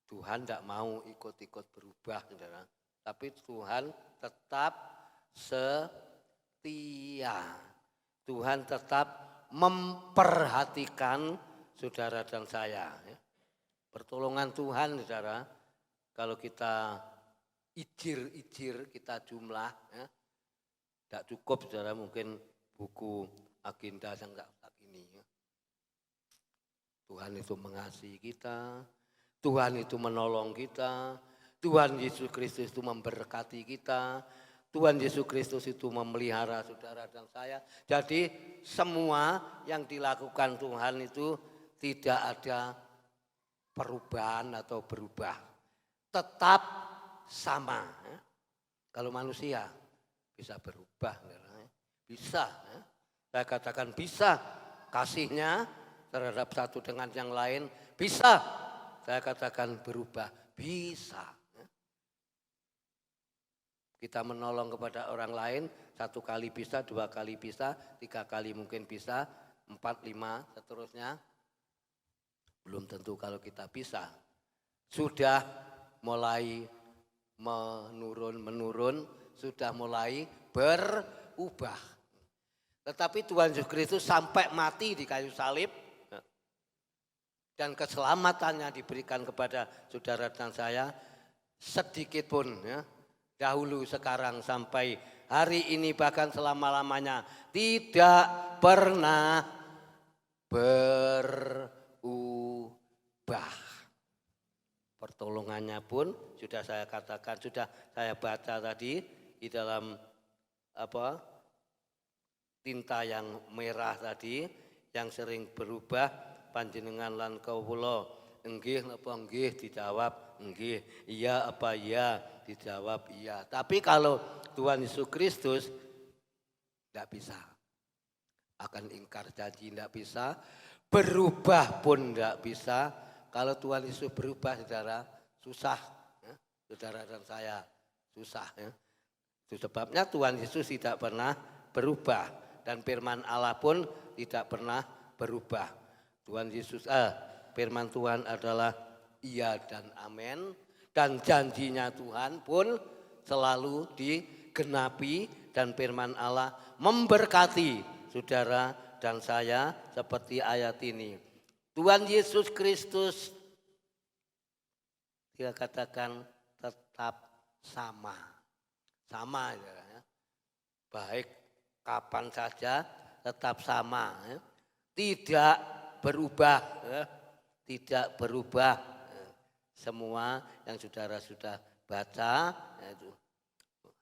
Tuhan tidak mau ikut-ikut berubah, saudara. Tapi Tuhan tetap setia. Tuhan tetap memperhatikan saudara dan saya. Pertolongan Tuhan, saudara, kalau kita ijir, kita jumlah, ya, tidak cukup, saudara, mungkin buku agenda yang enggak ini. Ya. Tuhan itu mengasihi kita, Tuhan itu menolong kita, Tuhan Yesus Kristus itu memberkati kita, Tuhan Yesus Kristus itu memelihara saudara dan saya. Jadi semua yang dilakukan Tuhan itu tidak ada perubahan atau berubah. Tetap sama. Ya. Kalau manusia bisa berubah. Bisa. Ya. Saya katakan bisa. Kasihnya terhadap satu dengan yang lain bisa. Saya katakan berubah. Bisa. Kita menolong kepada orang lain, 1 kali bisa, 2 kali bisa, 3 kali mungkin bisa, 4, 5, seterusnya. Belum tentu kalau kita bisa. Sudah mulai menurun, sudah mulai berubah. Tetapi Tuhan Yesus Kristus sampai mati di kayu salib, dan keselamatannya diberikan kepada saudara dan saya, sedikit pun ya. Dahulu, sekarang, sampai hari ini, bahkan selama-lamanya tidak pernah berubah. Pertolongannya pun sudah saya katakan, sudah saya baca tadi di dalam tinta yang merah tadi, yang sering berubah, panjenengan lan kawula enggih napa enggih, dijawab enggih, iya apa iya, dijawab iya. Tapi kalau Tuhan Yesus Kristus tidak bisa, akan ingkar janji tidak bisa, berubah pun tidak bisa. Kalau Tuhan Yesus berubah, saudara, susah, ya. Saudara dan saya susah. Ya. Itu sebabnya Tuhan Yesus tidak pernah berubah, dan firman Allah pun tidak pernah berubah. Firman Tuhan adalah iya dan amin, dan janjinya Tuhan pun selalu digenapi, dan firman Allah memberkati saudara dan saya seperti ayat ini. Tuhan Yesus Kristus, dia katakan tetap sama ya. Baik kapan saja tetap sama ya. Tidak berubah ya. Tidak berubah. Semua yang saudara sudah baca, yaitu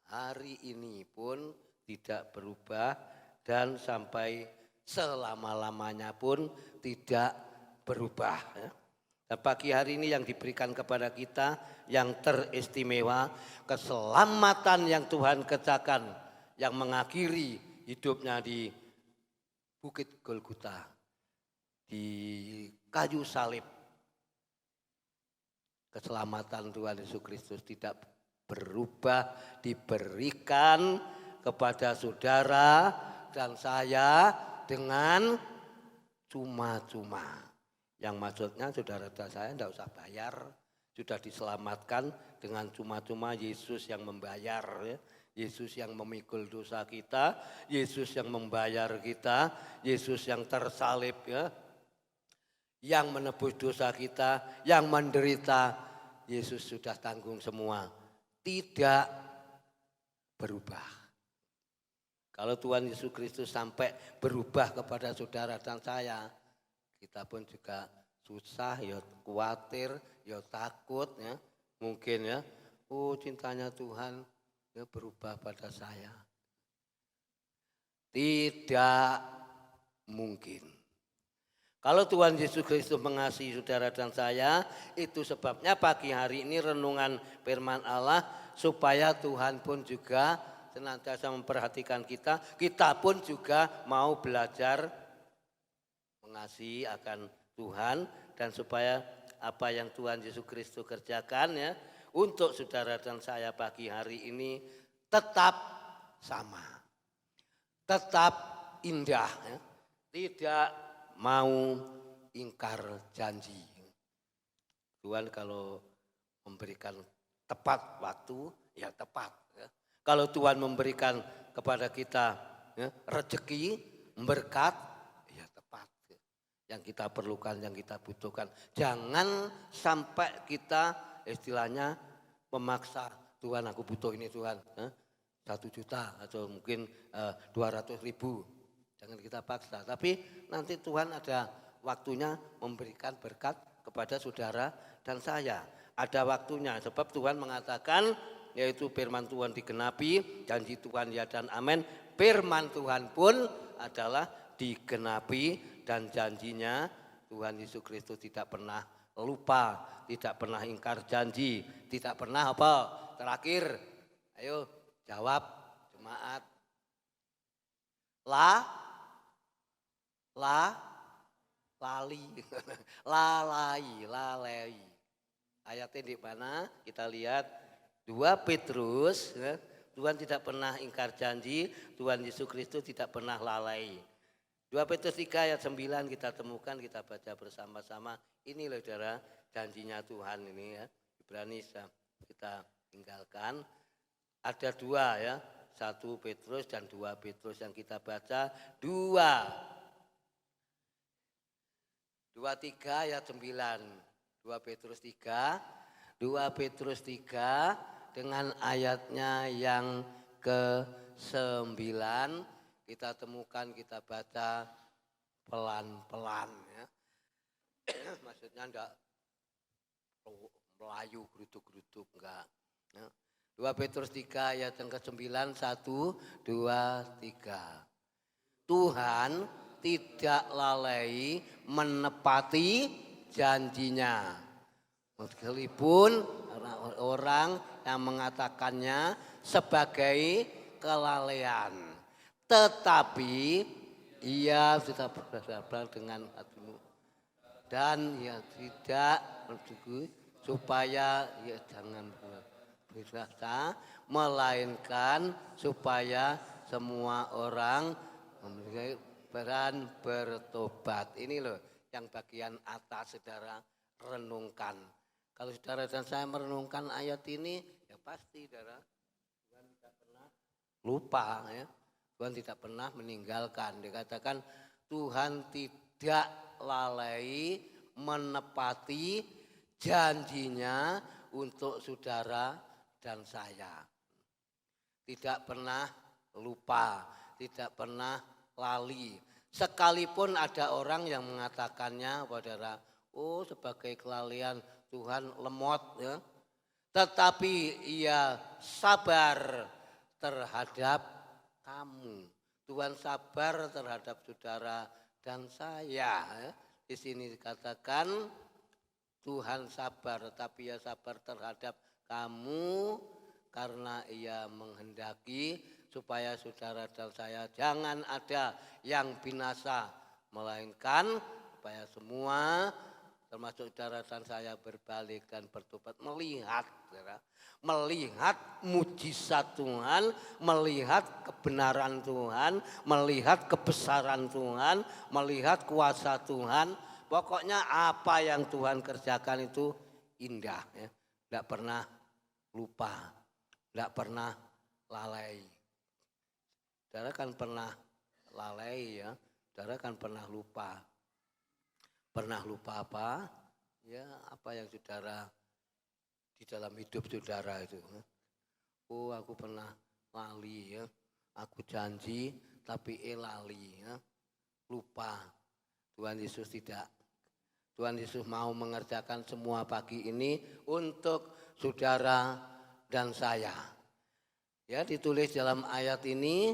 hari ini pun tidak berubah, dan sampai selama-lamanya pun tidak berubah. Dan pagi hari ini yang diberikan kepada kita yang teristimewa, keselamatan yang Tuhan kerjakan, yang mengakhiri hidupnya di Bukit Golgota, di kayu salib. Keselamatan Tuhan Yesus Kristus tidak berubah, diberikan kepada saudara dan saya dengan cuma-cuma. Yang maksudnya saudara dan saya tidak usah bayar, sudah diselamatkan dengan cuma-cuma. Yesus yang membayar ya. Yesus yang memikul dosa kita, Yesus yang membayar kita, Yesus yang tersalib ya, yang menebus dosa kita, yang menderita. Yesus sudah tanggung semua. tidak berubah. Kalau Tuhan Yesus Kristus sampai berubah kepada saudara dan saya, kita pun juga susah, ya khawatir, ya takut ya. Mungkin ya, oh cintanya Tuhan ya berubah pada saya. Tidak mungkin. Kalau Tuhan Yesus Kristus mengasihi saudara dan saya, itu sebabnya pagi hari ini renungan firman Allah supaya Tuhan pun juga senantiasa memperhatikan kita. Kita pun juga mau belajar mengasihi akan Tuhan dan supaya apa yang Tuhan Yesus Kristus kerjakan ya untuk saudara dan saya pagi hari ini tetap sama. Tetap indah ya. Tidak mau ingkar janji. Tuhan kalau memberikan tepat waktu, ya tepat. Ya. Kalau Tuhan memberikan kepada kita ya, rezeki, berkat, ya tepat. Ya. Yang kita perlukan, yang kita butuhkan. Jangan sampai kita istilahnya memaksa, Tuhan aku butuh ini Tuhan. 1 juta atau mungkin 200.000. Jangan kita paksa, tapi nanti Tuhan ada waktunya memberikan berkat kepada saudara dan saya. Ada waktunya, sebab Tuhan mengatakan, yaitu firman Tuhan digenapi, janji Tuhan ya dan amin. Firman Tuhan pun adalah digenapi dan janjinya Tuhan Yesus Kristus tidak pernah lupa, tidak pernah ingkar janji, tidak pernah apa? Terakhir, ayo jawab jemaat. Lali, lalai. Ayatnya di mana? Kita lihat 2 Petrus, ya. Tuhan tidak pernah ingkar janji, Tuhan Yesus Kristus tidak pernah lalai. 2 Petrus 3 ayat 9 kita temukan, kita baca bersama-sama. Ini loh saudara, janjinya Tuhan ini ya. Ibrani kita tinggalkan. Ada 2 ya, 1 Petrus dan 2 Petrus yang kita baca. 2:3 ayat 9. 2 Petrus 3 dengan ayatnya yang ke-9 kita temukan, kita baca pelan-pelan ya. Maksudnya enggak melayu geruduk-geruduk enggak. Ya. 2 Petrus 3 ayat yang ke-9, 1, 2, 3. Tuhan tidak lalai menepati janjinya. Meskipun orang yang mengatakannya sebagai kelalaian. Tetapi ia sudah bersabar dengan hatimu. Dan ia tidak menduga supaya ia jangan berdosa, melainkan supaya semua orang memiliki peran bertobat. Ini loh yang bagian atas saudara renungkan. Kalau saudara dan saya merenungkan ayat ini, ya pasti saudara Tuhan tidak pernah lupa ya. Tuhan tidak pernah meninggalkan. Dikatakan Tuhan tidak lalai menepati janjinya untuk saudara dan saya. Tidak pernah lupa, tidak pernah lali. Sekalipun ada orang yang mengatakannya, saudara, oh sebagai kelalaian Tuhan lemot ya. Tetapi ia sabar terhadap kamu. Tuhan sabar terhadap saudara dan saya. Ya. Di sini dikatakan Tuhan sabar, tapi ia sabar terhadap kamu karena ia menghendaki supaya saudara dan saya jangan ada yang binasa, melainkan supaya semua termasuk saudara dan saya berbalik dan bertobat, melihat mujizat Tuhan, melihat kebenaran Tuhan, melihat kebesaran Tuhan, melihat kuasa Tuhan. Pokoknya apa yang Tuhan kerjakan itu indah ya. Tidak pernah lupa, tidak pernah lalai. Saudara kan pernah lalai ya, saudara kan pernah lupa. Pernah lupa apa? Ya apa yang saudara di dalam hidup saudara itu. Oh, aku pernah lali ya. Aku janji tapi lali ya. Lupa. Tuhan Yesus tidak. Tuhan Yesus mau mengerjakan semua pagi ini untuk saudara dan saya. Ya, ditulis dalam ayat ini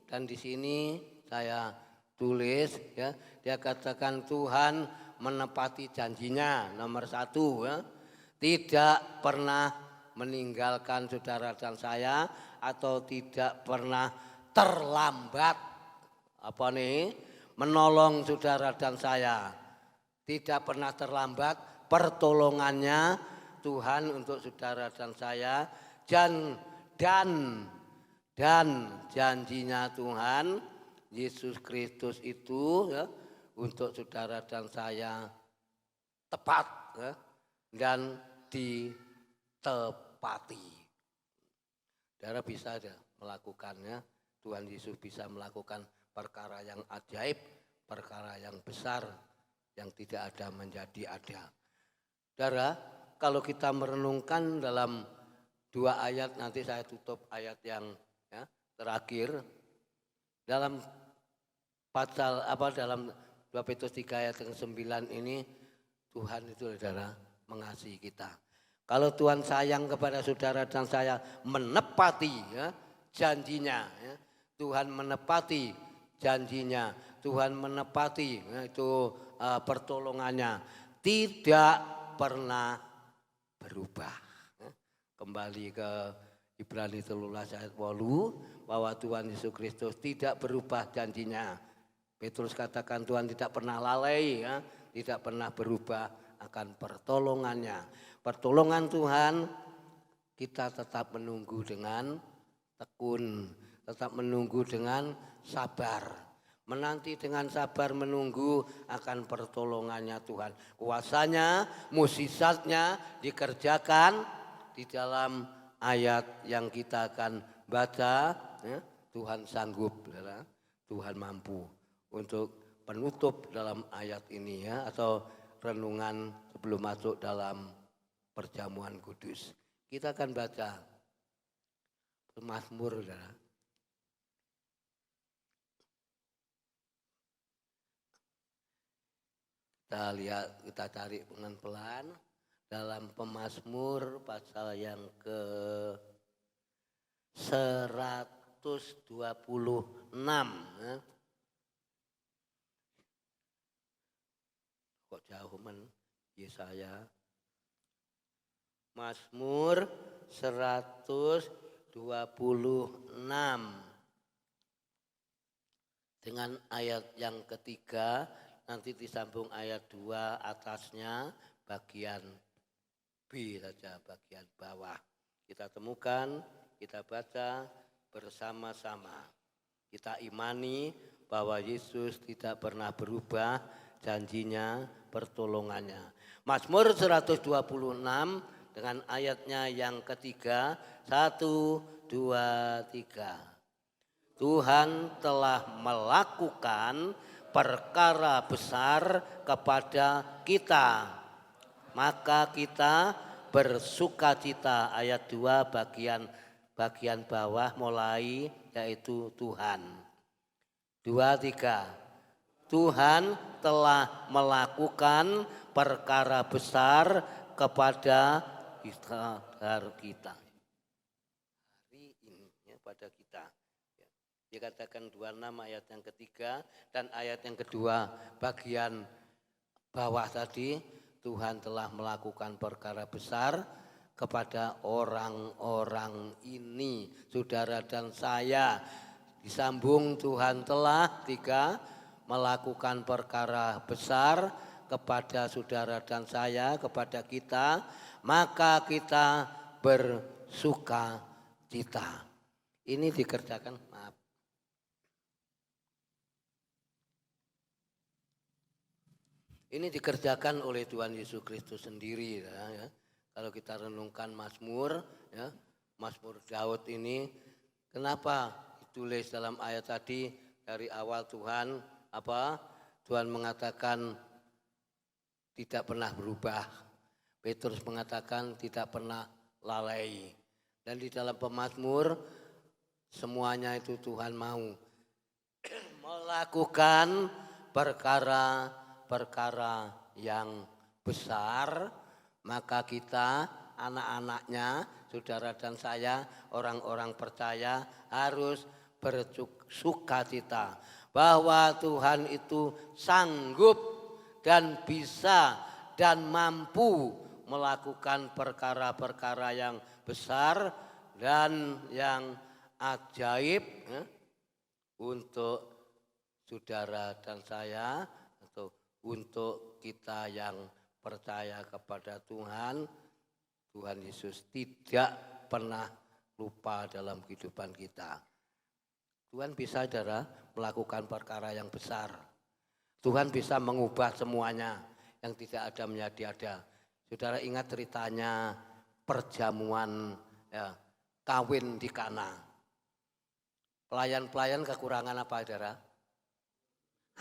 dan di sini saya tulis ya. Dia katakan Tuhan menepati janjinya nomor 1 ya. Tidak pernah meninggalkan saudara dan saya atau tidak pernah terlambat menolong saudara dan saya. Tidak pernah terlambat pertolongannya Tuhan untuk saudara dan saya dan janjinya Tuhan Yesus Kristus itu ya, untuk saudara dan saya tepat ya, dan ditepati. Saudara bisa aja melakukannya. Tuhan Yesus bisa melakukan perkara yang ajaib, perkara yang besar, yang tidak ada menjadi ada. Saudara, kalau kita merenungkan dalam 2 ayat, nanti saya tutup ayat yang ya, terakhir. Dalam pasal dalam 2 Petrus 3 ayat yang 9 ini, Tuhan itu saudara mengasihi kita. Kalau Tuhan sayang kepada saudara dan saya, menepati ya, janjinya ya. Tuhan menepati janjinya, Tuhan menepati ya, itu pertolongannya tidak pernah berubah. Ya. Kembali ke Ibrani 13 ayat 8 bahwa Tuhan Yesus Kristus tidak berubah janjinya. Petrus katakan Tuhan tidak pernah lalai ya, tidak pernah berubah akan pertolongannya. Pertolongan Tuhan kita tetap menunggu dengan tekun, tetap menunggu dengan sabar. Menanti dengan sabar menunggu akan pertolongannya Tuhan. Kuasanya, mukjizatnya dikerjakan di dalam ayat yang kita akan baca. Ya, Tuhan sanggup, ya, Tuhan mampu. Untuk penutup dalam ayat ini ya, atau renungan sebelum masuk dalam perjamuan kudus. Kita akan baca Mazmur ya. Kita lihat, kita cari pelan-pelan dalam Pemazmur pasal yang ke 126 ya. Kok jauh Yesaya. Mazmur 126 dengan ayat yang ketiga, nanti disambung ayat 2 atasnya bagian B saja, bagian bawah. Kita temukan, kita baca bersama-sama. Kita imani bahwa Yesus tidak pernah berubah janjinya, pertolongannya. Mazmur 126 dengan ayatnya yang ketiga, 1, 2, 3. Tuhan telah melakukan perkara besar kepada kita, maka kita bersukacita. Ayat 2 bagian bawah mulai, yaitu Tuhan. 2, 3. Tuhan telah melakukan perkara besar kepada kita. Hari ini ya, pada kita. Ya. Dikatakan 26 ayat yang ketiga dan ayat yang kedua bagian bawah tadi, Tuhan telah melakukan perkara besar kepada orang-orang ini, saudara dan saya. Disambung Tuhan telah 3 melakukan perkara besar kepada saudara dan saya, kepada kita, maka kita bersukacita. Ini dikerjakan, maaf. Ini dikerjakan oleh Tuhan Yesus Kristus sendiri ya. Kalau kita renungkan Mazmur ya, Mazmur Daud ini kenapa ditulis dalam ayat tadi dari awal Tuhan Tuhan mengatakan tidak pernah berubah. Petrus mengatakan tidak pernah lalai. Dan di dalam pemazmur semuanya itu Tuhan mau melakukan perkara-perkara yang besar, maka kita anak-anaknya, saudara dan saya, orang-orang percaya harus bersukacita bahwa Tuhan itu sanggup dan bisa dan mampu melakukan perkara-perkara yang besar dan yang ajaib untuk saudara dan saya, atau untuk kita yang percaya kepada Tuhan. Tuhan Yesus tidak pernah lupa dalam kehidupan kita. Tuhan bisa, saudara, melakukan perkara yang besar. Tuhan bisa mengubah semuanya yang tidak ada menjadi ada. Saudara ingat ceritanya perjamuan kawin di Kana. Pelayan-pelayan kekurangan apa, saudara?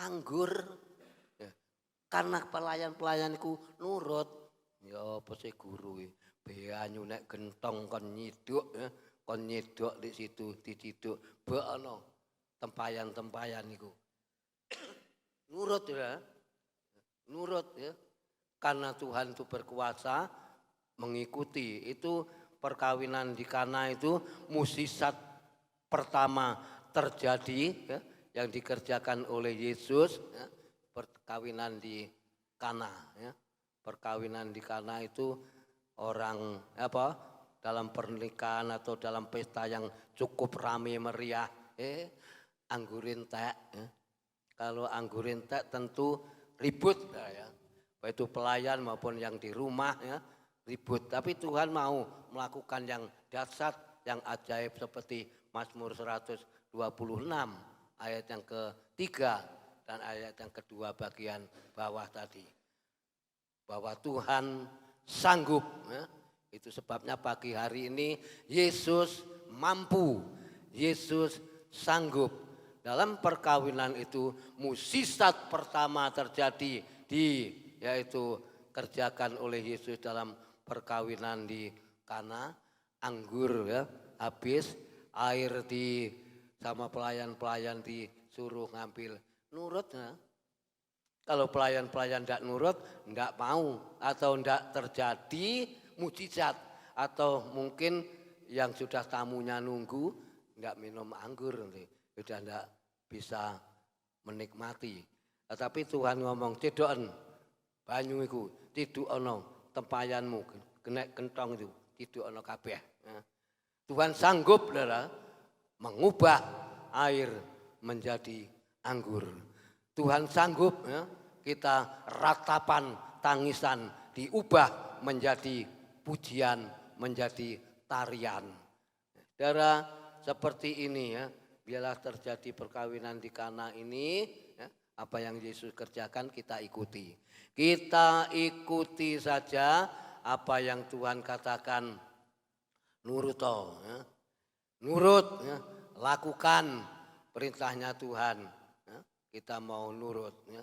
Anggur. Karena pelayan-pelayan itu nurut. Ya apa sih guru banyu nek gentong kon nyiduk di situ diciduk beono tempayan-tempayan niku. Nurut ya. Nurut ya. Karena Tuhan itu berkuasa, mengikuti. Itu perkawinan di Kana itu mukjizat pertama terjadi ya, yang dikerjakan oleh Yesus ya, perkawinan di Kana ya. Perkawinan di Kana itu orang dalam pernikahan atau dalam pesta yang cukup ramai meriah anggurin teh ya. Kalau anggurin teh tentu ribut ya. Baik itu pelayan maupun yang di rumah ya, ribut. Tapi Tuhan mau melakukan yang dahsyat, yang ajaib seperti Mazmur 126 ayat yang ketiga dan ayat yang kedua bagian bawah tadi. Bahwa Tuhan sanggup ya. Itu sebabnya pagi hari ini Yesus mampu, Yesus sanggup. Dalam perkawinan itu mukjizat pertama terjadi yaitu kerjakan oleh Yesus dalam perkawinan di Kana. Anggur ya habis, air sama pelayan-pelayan disuruh ngambil, nurut ya. Kalau pelayan-pelayan tidak nurut, tidak mau atau tidak terjadi mukjizat, atau mungkin yang sudah tamunya nunggu tidak minum anggur, sudah tidak bisa menikmati. Tetapi Tuhan ngomong cedoken banyu iku tidukno tempayanmu genek kentong itu tidukno kabeh. Tuhan sanggup Saudara mengubah air menjadi anggur. Tuhan sanggup ya, kita ratapan tangisan diubah menjadi pujian, menjadi tarian. Saudara, seperti ini ya, biarlah terjadi perkawinan di Kana ini ya, apa yang Yesus kerjakan kita ikuti. Kita ikuti saja apa yang Tuhan katakan. Nurut ya. Nurut ya, lakukan perintahnya Tuhan. Ya. Kita mau nurut ya.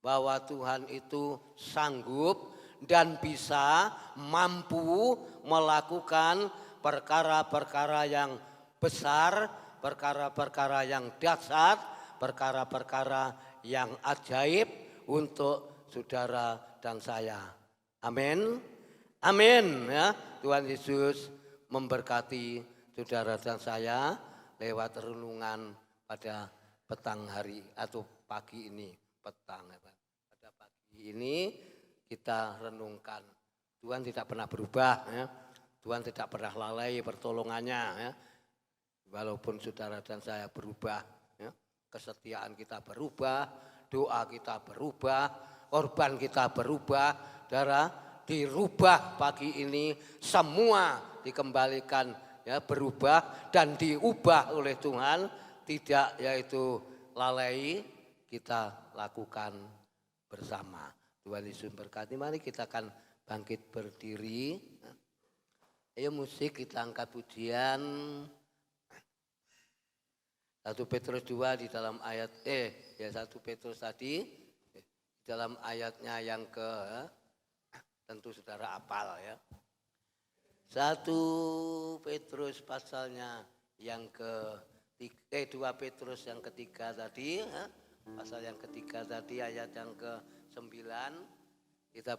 Bahwa Tuhan itu sanggup dan bisa mampu melakukan perkara-perkara yang besar, perkara-perkara yang dahsyat, perkara-perkara yang ajaib untuk saudara dan saya. Amin. Amin ya. Tuhan Yesus memberkati saudara dan saya lewat renungan pada petang hari atau pagi ini, petang pada pagi ini kita renungkan. Tuhan tidak pernah berubah ya. Tuhan tidak pernah lalai pertolongannya ya. Walaupun saudara dan saya berubah ya. Kesetiaan kita berubah, doa kita berubah, korban kita berubah, saudara, dirubah pagi ini, semua dikembalikan ya, berubah dan diubah oleh Tuhan, tidak yaitu lalai, kita lakukan bersama. Tuhan Yesus berkati. Mari kita akan bangkit berdiri. Ayo musik kita angkat pujian. 1 Petrus 2 di dalam ayat 1 Petrus tadi dalam ayatnya yang tentu saudara hafal ya. 1 Petrus pasalnya yang ke 2 Petrus yang ketiga tadi, pasal yang ketiga tadi ayat yang ke-9, kita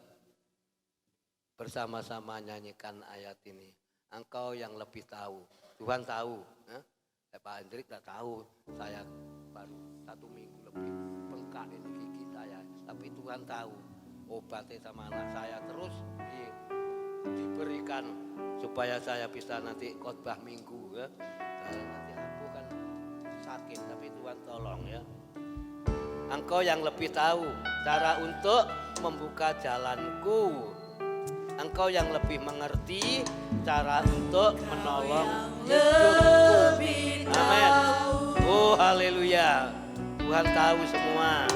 bersama-sama nyanyikan ayat ini. Engkau yang lebih tahu, Tuhan tahu. Pak Hendrik tak tahu, saya baru 1 minggu lebih bengkak ini gigi saya, tapi Tuhan tahu obatnya sama anak saya terus diberikan supaya saya bisa nanti khotbah minggu ya. Nanti aku kan sakit tapi Tuhan tolong ya. Engkau yang lebih tahu cara untuk membuka jalanku. Engkau yang lebih mengerti cara untuk menolong hidupku. Amin. Oh haleluya. Tuhan tahu semua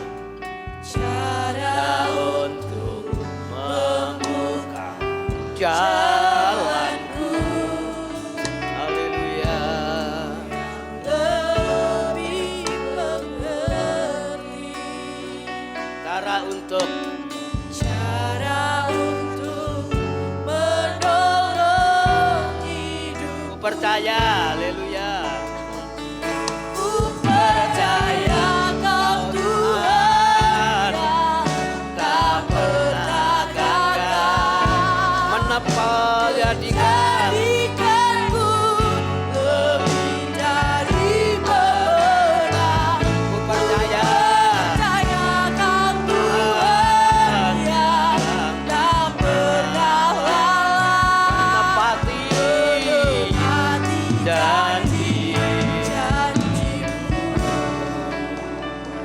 cara untuk membuka jalanku. Haleluya. Lebih mengerti Cara untuk menolong hidup. ku percaya. Haleluya. Ku percaya Kau Tuhan yang tak pernah gagal menepati jadikanku lebih dari pemenang. ku percaya. Percaya Kau Tuhan yang tak pernah lalai Menepati janji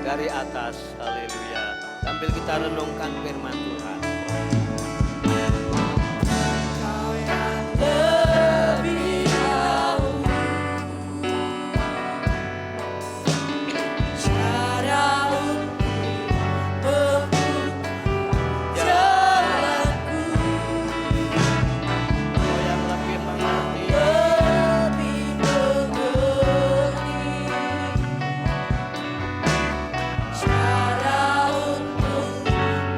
dari atas. Haleluya. Sambil kita renungkan firman Tuhan. Kau yang lebih tahu cara untuk membuka jalanku. Kau yang lebih mengerti. Lebih mengerti cara untuk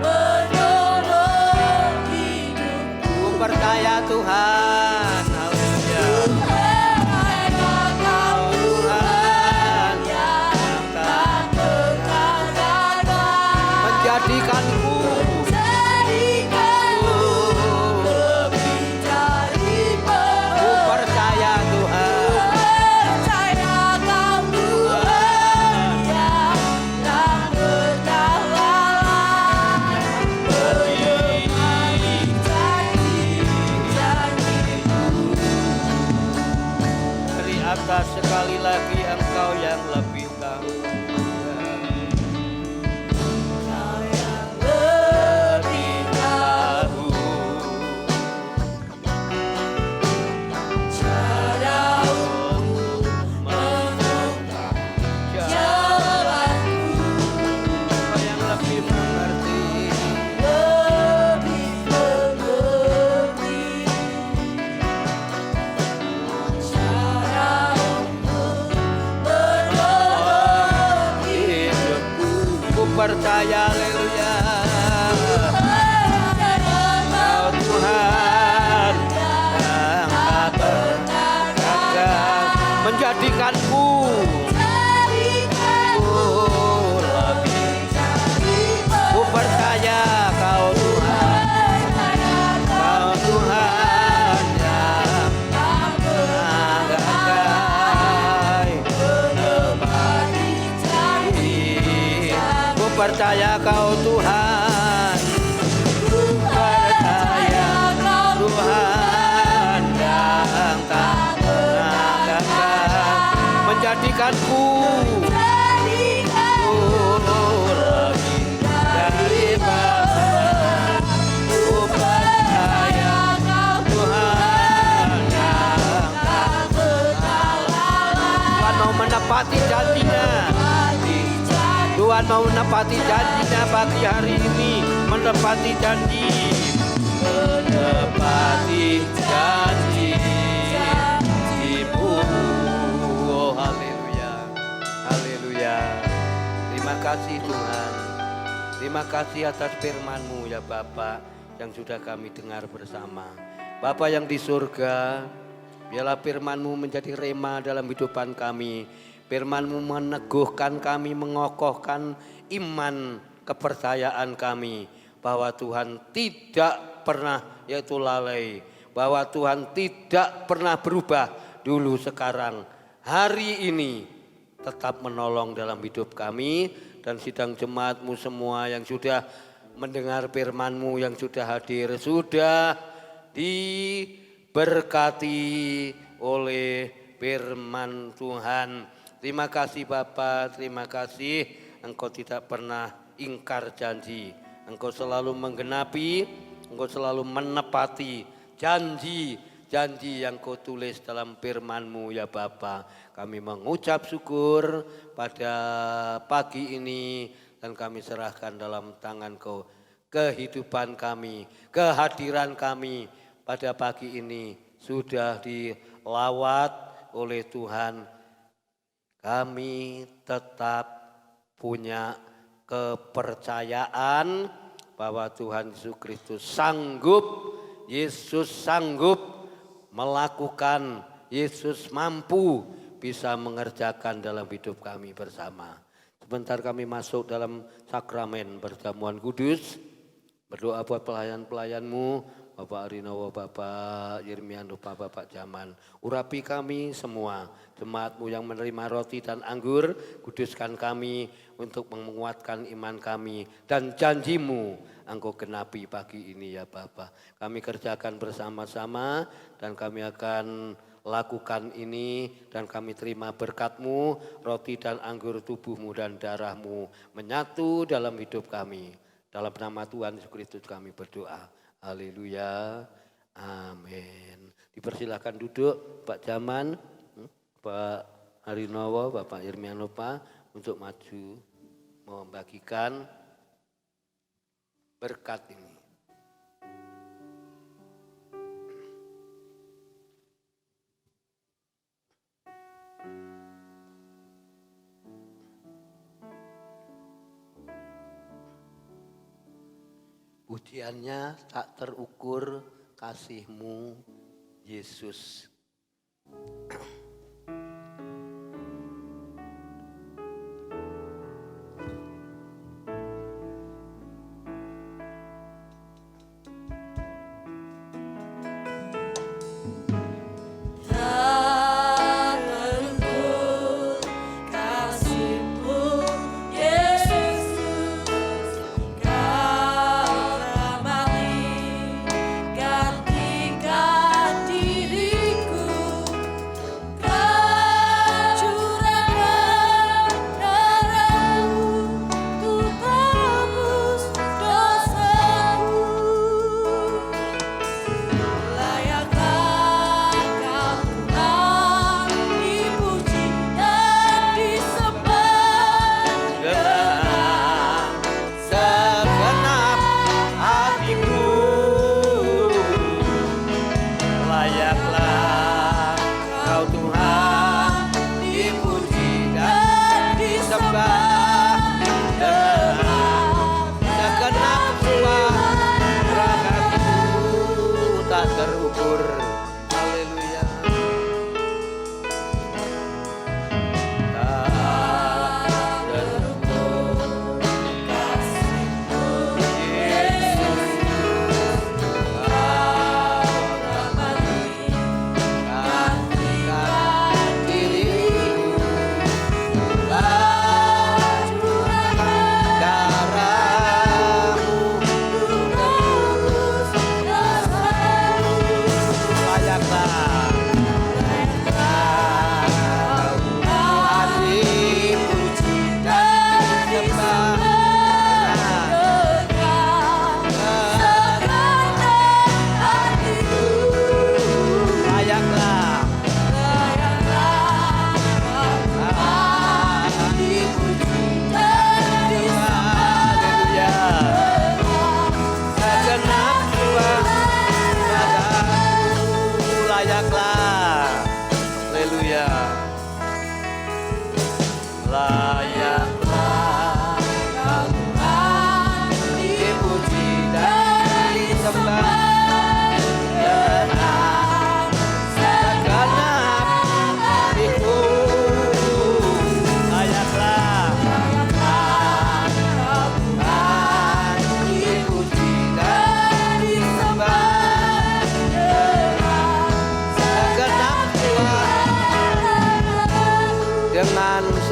menolong hidupku. Ku percaya Tuhan. Haleluya. Percaya Kau Tuhan yang tak pernah gagal Menjadikanku jadikanku lebih dari ku pemenang. percaya Tuhan. Percaya Kau Tuhan yang tak pernah lalai menepati janji-janji-Mu. Dari atas sekali lagi Engkau yang lebih tahu. Kau yang lebih tahu cara untuk membuka jalanku. Engkau yang lebih mengerti. Lebih mengerti cara untuk menolong Hidupku ku percaya. Haleluya. Kau Tuhan yang tak pernah gagal menjadikanku lebih. Ku percaya Kau Tuhan. Kau Tuhan yang tak pernah gagal menepati janji. Ku percaya Kau Tuhan. Ku percaya Tuhan yang tak pernah gagal menjadikanku lebih dari pemenang. Ku percaya Tuhan yang tak pernah lalai. Tuhan mau menepati janjinya. Tuhan mau menepati janjinya pagi hari ini. Menepati janji. Menepati janji-Mu. Oh haleluya. Haleluya. Terima kasih Tuhan. Terima kasih atas firman-Mu ya Bapa yang sudah kami dengar bersama. Bapa yang di surga, Biarlah firman-Mu menjadi rema dalam kehidupan kami. Firman-Mu meneguhkan kami, mengokohkan iman kepercayaan kami. Bahwa Tuhan tidak pernah yaitu lalai. Bahwa Tuhan tidak pernah berubah dulu sekarang. Hari ini tetap menolong dalam hidup kami. Dan sidang jemaat-Mu semua yang sudah mendengar firman-Mu, yang sudah hadir, sudah diberkati oleh firman Tuhan. Terima kasih Bapa, terima kasih Engkau tidak pernah ingkar janji. Engkau selalu menggenapi, Engkau selalu menepati janji yang Kau tulis dalam firman-Mu ya Bapa. Kami mengucap syukur pada pagi ini dan kami serahkan dalam tangan Kau kehidupan kami, kehadiran kami pada pagi ini sudah dilawat oleh Tuhan. Kami tetap punya kepercayaan bahwa Tuhan Yesus Kristus sanggup, Yesus sanggup melakukan, Yesus mampu bisa mengerjakan dalam hidup kami bersama. Sebentar kami masuk dalam sakramen perjamuan kudus, berdoa buat pelayan-pelayan-Mu, Bapak Arinowo, Bapak Yirmiano, Bapak Jaman. Urapi kami semua, jemaat-Mu yang menerima roti dan anggur, kuduskan kami untuk menguatkan iman kami. Dan janji-Mu Engkau genapi pagi ini ya Bapak. Kami kerjakan bersama-sama dan kami akan lakukan ini dan kami terima berkat-Mu, roti dan anggur tubuh-Mu dan darah-Mu menyatu dalam hidup kami. Dalam nama Tuhan Yesus Kristus kami berdoa. Haleluya, amin. Dipersilakan duduk Pak Jaman, Pak Harinowo, Bapak Yirmiano Pak untuk maju membagikan berkat ini. Pujiannya tak terukur kasih-Mu Yesus. Tak terukur kasih-Mu Yesus, Kau telah mati gantikan diriku.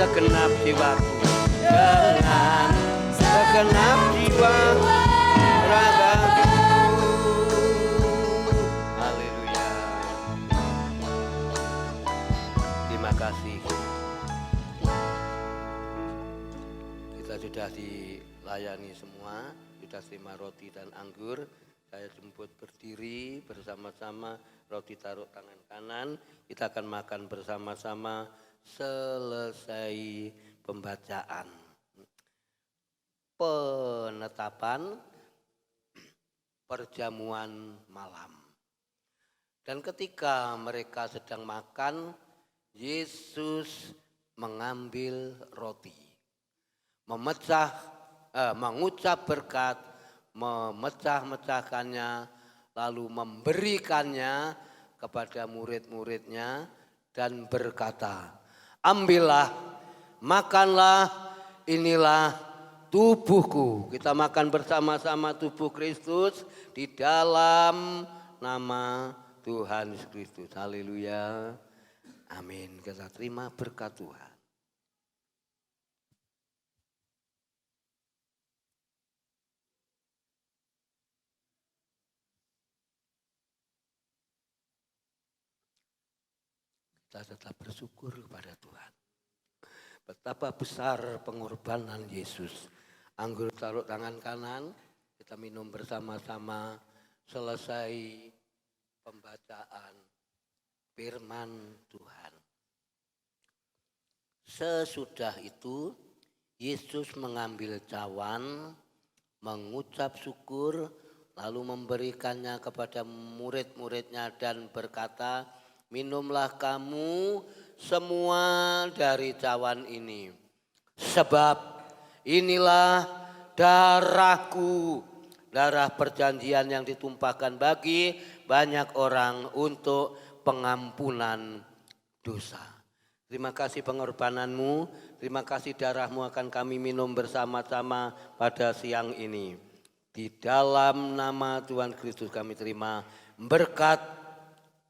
segenap jiwaku, dengan segenap jiwa ragaku. Haleluya. Terima kasih. Kita sudah dilayani semua, sudah terima roti dan anggur. Saya jemput berdiri bersama-sama, roti taruh tangan kanan. Kita akan makan bersama-sama selesai pembacaan. Penetapan perjamuan malam. Dan ketika mereka sedang makan, Yesus mengambil roti, mengucap berkat, memecah-mecahkannya, lalu memberikannya kepada murid-muridnya dan berkata, ambillah, makanlah, inilah tubuhku. Kita makan bersama-sama tubuh Kristus di dalam nama Tuhan Yesus Kristus. Haleluya. Amin. Kita terima berkat Tuhan. Kita tetap bersyukur kepada Tuhan. Betapa besar pengorbanan Yesus. Anggur taruh tangan kanan, kita minum bersama-sama selesai pembacaan firman Tuhan. Sesudah itu, Yesus mengambil cawan, mengucap syukur, lalu memberikannya kepada murid-muridnya dan berkata, minumlah kamu semua dari cawan ini, sebab inilah darahku, darah perjanjian yang ditumpahkan bagi banyak orang untuk pengampunan dosa. Terima kasih pengorbananmu, terima kasih darahmu akan kami minum bersama-sama pada siang ini. Di dalam nama Tuhan Kristus kami terima berkat,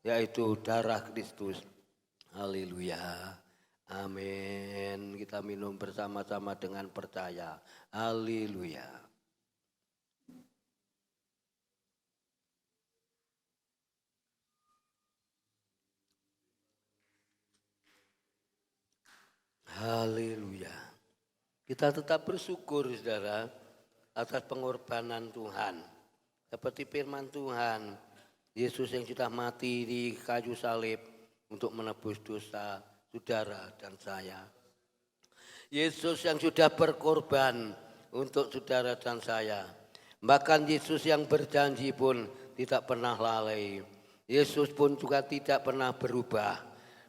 yaitu darah Kristus. Haleluya. Amin. Kita minum bersama-sama dengan percaya. Haleluya. Haleluya. Kita tetap bersyukur, saudara, atas pengorbanan Tuhan. Seperti firman Tuhan, Yesus yang sudah mati di kayu salib untuk menebus dosa saudara dan saya. Yesus yang sudah berkorban untuk saudara dan saya. Bahkan Yesus yang berjanji pun tidak pernah lalai. Yesus pun juga tidak pernah berubah.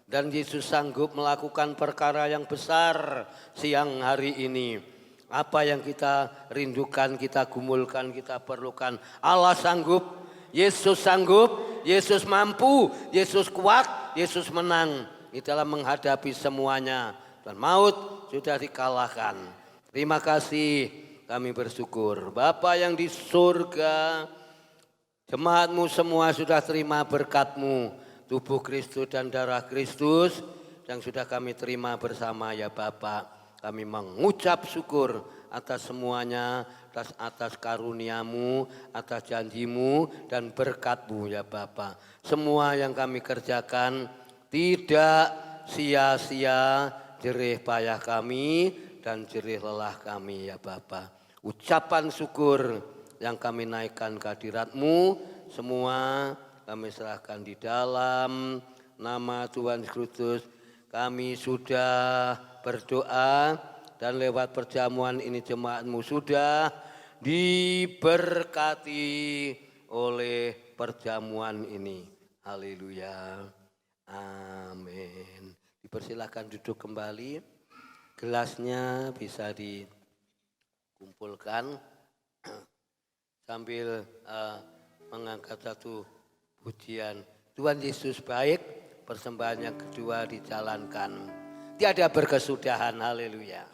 Dan Yesus sanggup melakukan perkara yang besar siang hari ini. Apa yang kita rindukan, kita gumulkan, kita perlukan. Allah sanggup. Yesus sanggup, Yesus mampu, Yesus kuat, Yesus menang di dalam menghadapi semuanya. Dan maut sudah dikalahkan. Terima kasih, kami bersyukur. Bapa yang di surga, jemaatmu semua sudah terima berkat-Mu, tubuh Kristus dan darah Kristus yang sudah kami terima bersama ya Bapa. Kami mengucap syukur atas semuanya, atas karunia-Mu, atas janji-Mu dan berkat-Mu ya Bapa. Semua yang kami kerjakan tidak sia-sia, jerih payah kami dan jerih lelah kami ya Bapa. Ucapan syukur yang kami naikkan ke hadirat-Mu, semua kami serahkan di dalam nama Tuhan Kristus. Kami sudah berdoa dan lewat perjamuan ini jemaat-Mu sudah diberkati oleh perjamuan ini. Haleluya. Amin. Dipersilakan duduk kembali. Gelasnya bisa dikumpulkan sambil mengangkat satu pujian. Tuhan Yesus baik, persembahan yang kedua dijalankan. Tiada berkesudahan. Haleluya.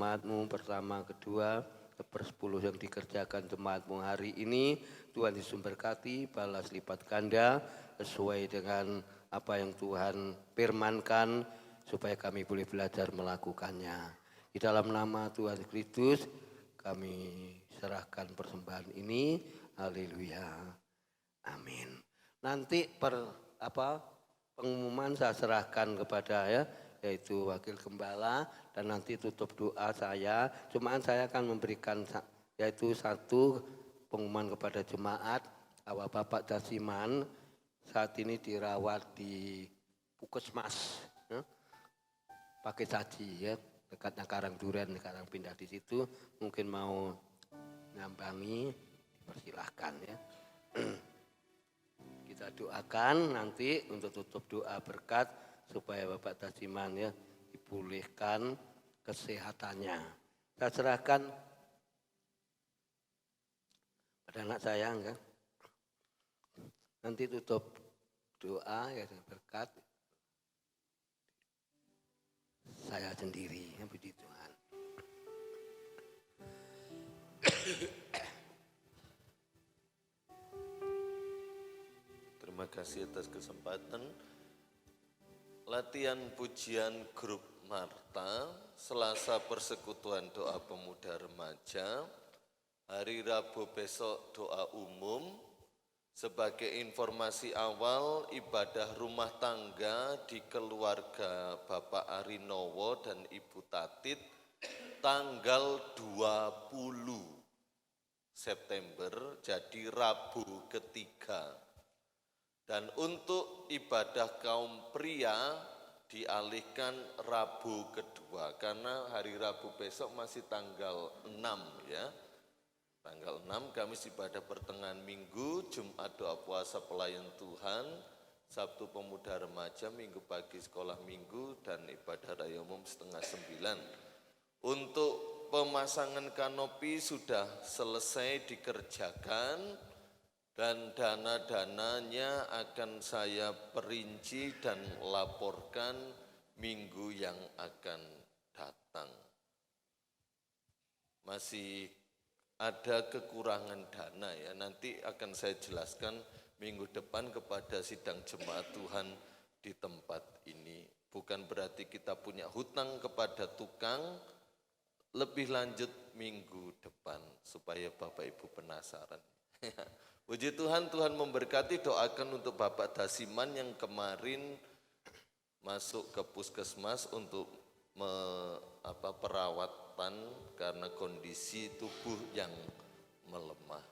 jemaatmu pertama, kedua, ke-10 yang dikerjakan jemaatmu hari ini. Tuhan Yesus berkati, balas lipat ganda sesuai dengan apa yang Tuhan firmankan supaya kami boleh belajar melakukannya. Di dalam nama Tuhan Kristus kami serahkan persembahan ini. Haleluya. Amin. Nanti pengumuman saya serahkan kepada yaitu wakil gembala, dan nanti tutup doa saya. Cuman saya akan memberikan yaitu satu pengumuman kepada jemaat bahwa Bapak Dasiman saat ini dirawat di Puskesmas pakai saji dekatnya Karangduren. Sekarang pindah di situ, mungkin mau nyambangi, dipersilahkan ya. Kita doakan nanti untuk tutup doa berkat supaya Bapak Dasiman dipulihkan kesehatannya. Saya serahkan pada anak saya kan. Nanti tutup doa berkat saya sendiri, puji Tuhan. Terima kasih atas kesempatan. Latihan pujian grup Marta, Selasa persekutuan doa pemuda remaja, hari Rabu besok doa umum. Sebagai informasi awal, ibadah rumah tangga di keluarga Bapak Arinowo dan Ibu Tatit tanggal 20 September, jadi Rabu ketiga. Dan untuk ibadah kaum pria dialihkan Rabu kedua, karena hari Rabu besok masih tanggal 6 ya. Tanggal 6 Kamis ibadah pertengahan minggu, Jumat doa puasa pelayan Tuhan, Sabtu pemuda remaja, Minggu pagi sekolah minggu, dan ibadah raya umum setengah 9. Untuk pemasangan kanopi sudah selesai dikerjakan, dan dana-dananya akan saya perinci dan laporkan minggu yang akan datang. Masih ada kekurangan dana ya, nanti akan saya jelaskan minggu depan kepada sidang jemaat Tuhan di tempat ini. Bukan berarti kita punya hutang kepada tukang, lebih lanjut minggu depan supaya Bapak Ibu penasaran. Puji Tuhan, Tuhan memberkati. Doakan untuk Bapak Dasiman yang kemarin masuk ke puskesmas untuk perawatan karena kondisi tubuh yang melemah.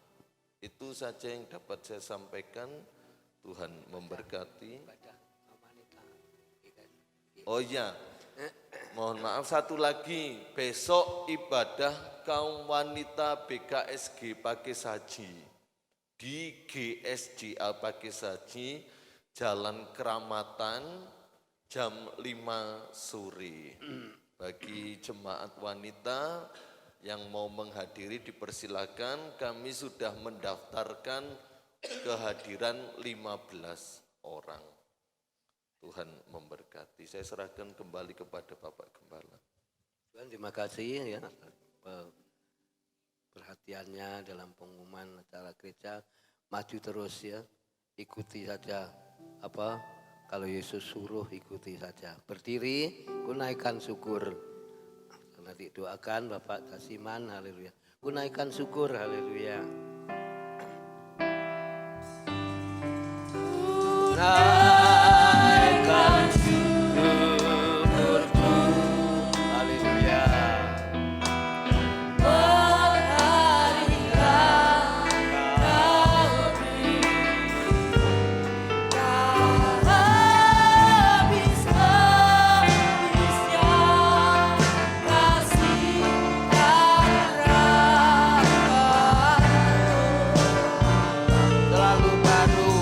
Itu saja yang dapat saya sampaikan. Tuhan memberkati. Oh iya, mohon maaf satu lagi, besok ibadah kaum wanita BKSG Pakai Saji di GSJA Pakai Saji, Jalan Keramatan, jam 5 sore. Bagi jemaat wanita yang mau menghadiri dipersilakan. Kami sudah mendaftarkan kehadiran 15 orang. Tuhan memberkati. Saya serahkan kembali kepada Bapak Gembala. Tuhan terima kasih ya perhatiannya dalam pengumuman acara gereja. Maju terus ya, ikuti saja kalau Yesus suruh, ikuti saja. Berdiri, kunaikan syukur. Nanti doakan Bapak Dasiman, haleluya. Kunaikan syukur, haleluya. Kunaikan syukurku, haleluya. Selalu baru.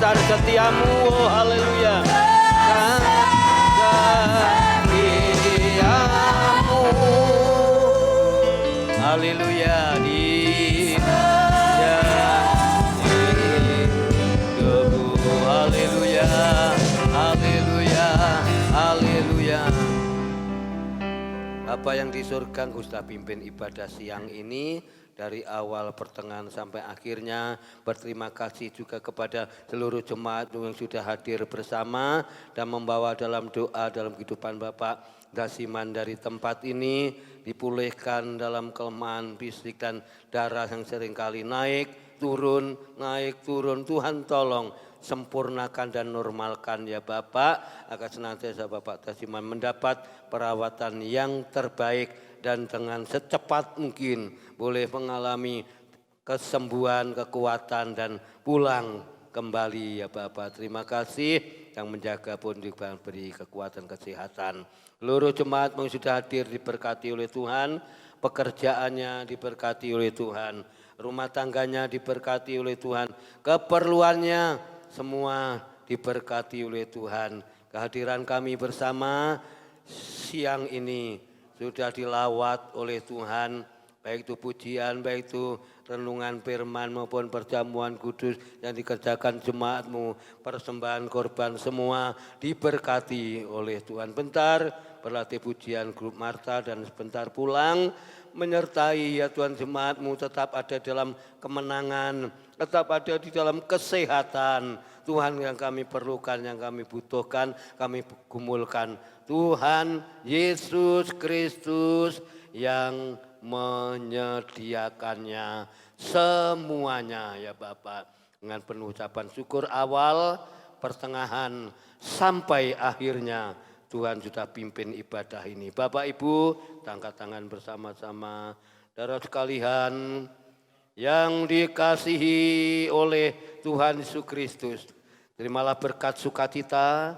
besar setiamu, oh haleluya. Setiamu, haleluya. Dia hidupku, haleluya, haleluya, haleluya. Bapa yang di surga, Engkau sudah pimpin ibadah siang ini dari awal pertengahan sampai akhirnya. Berterima kasih juga kepada seluruh jemaat yang sudah hadir bersama dan membawa dalam doa dalam kehidupan Bapak. Dasiman dari tempat ini dipulihkan dalam kelemahan fisik dan darah yang seringkali naik turun. Tuhan tolong sempurnakan dan normalkan ya Bapak, agar senantiasa Bapak Dasiman mendapat perawatan yang terbaik dan dengan secepat mungkin boleh mengalami kesembuhan, kekuatan dan pulang kembali ya Bapak. Terima kasih yang menjaga pun diberi kekuatan kesehatan. Seluruh jemaat yang sudah hadir diberkati oleh Tuhan, pekerjaannya diberkati oleh Tuhan, rumah tangganya diberkati oleh Tuhan, keperluannya semua diberkati oleh Tuhan. Kehadiran kami bersama siang ini sudah dilawat oleh Tuhan, baik itu pujian, baik itu renungan firman maupun perjamuan kudus yang dikerjakan jemaatmu, persembahan korban semua diberkati oleh Tuhan. Bentar berlatih pujian grup Marta dan sebentar pulang menyertai ya Tuhan jemaatmu tetap ada dalam kemenangan, tetap ada di dalam kesehatan. Tuhan yang kami perlukan, yang kami butuhkan, kami gumulkan. Tuhan Yesus Kristus yang menyediakannya semuanya ya Bapak. Dengan penuh ucapan syukur awal, pertengahan, sampai akhirnya Tuhan sudah pimpin ibadah ini. Bapak Ibu, angkat tangan bersama-sama. Saudara sekalian yang dikasihi oleh Tuhan Yesus Kristus, terimalah berkat sukacita,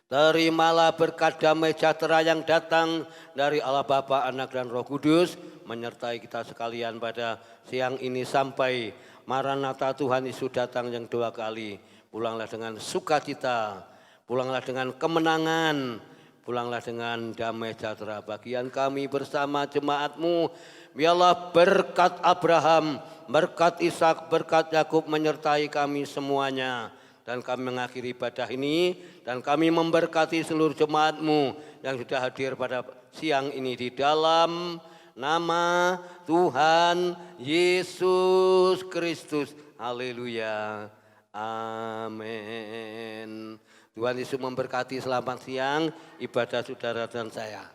terimalah berkat damai sejahtera yang datang dari Allah Bapa, Anak dan Roh Kudus menyertai kita sekalian pada siang ini sampai Maranatha Tuhan Yesus datang yang dua kali. Pulanglah dengan sukacita, pulanglah dengan kemenangan, pulanglah dengan damai sejahtera. Bagian kami bersama jemaatmu, biarlah berkat Abraham, berkat Ishak, berkat Yakub menyertai kami semuanya. Dan kami mengakhiri ibadah ini dan kami memberkati seluruh jemaatmu yang sudah hadir pada siang ini di dalam nama Tuhan Yesus Kristus. Haleluya. Amin. Tuhan Yesus memberkati. Selamat siang ibadah saudara dan saya.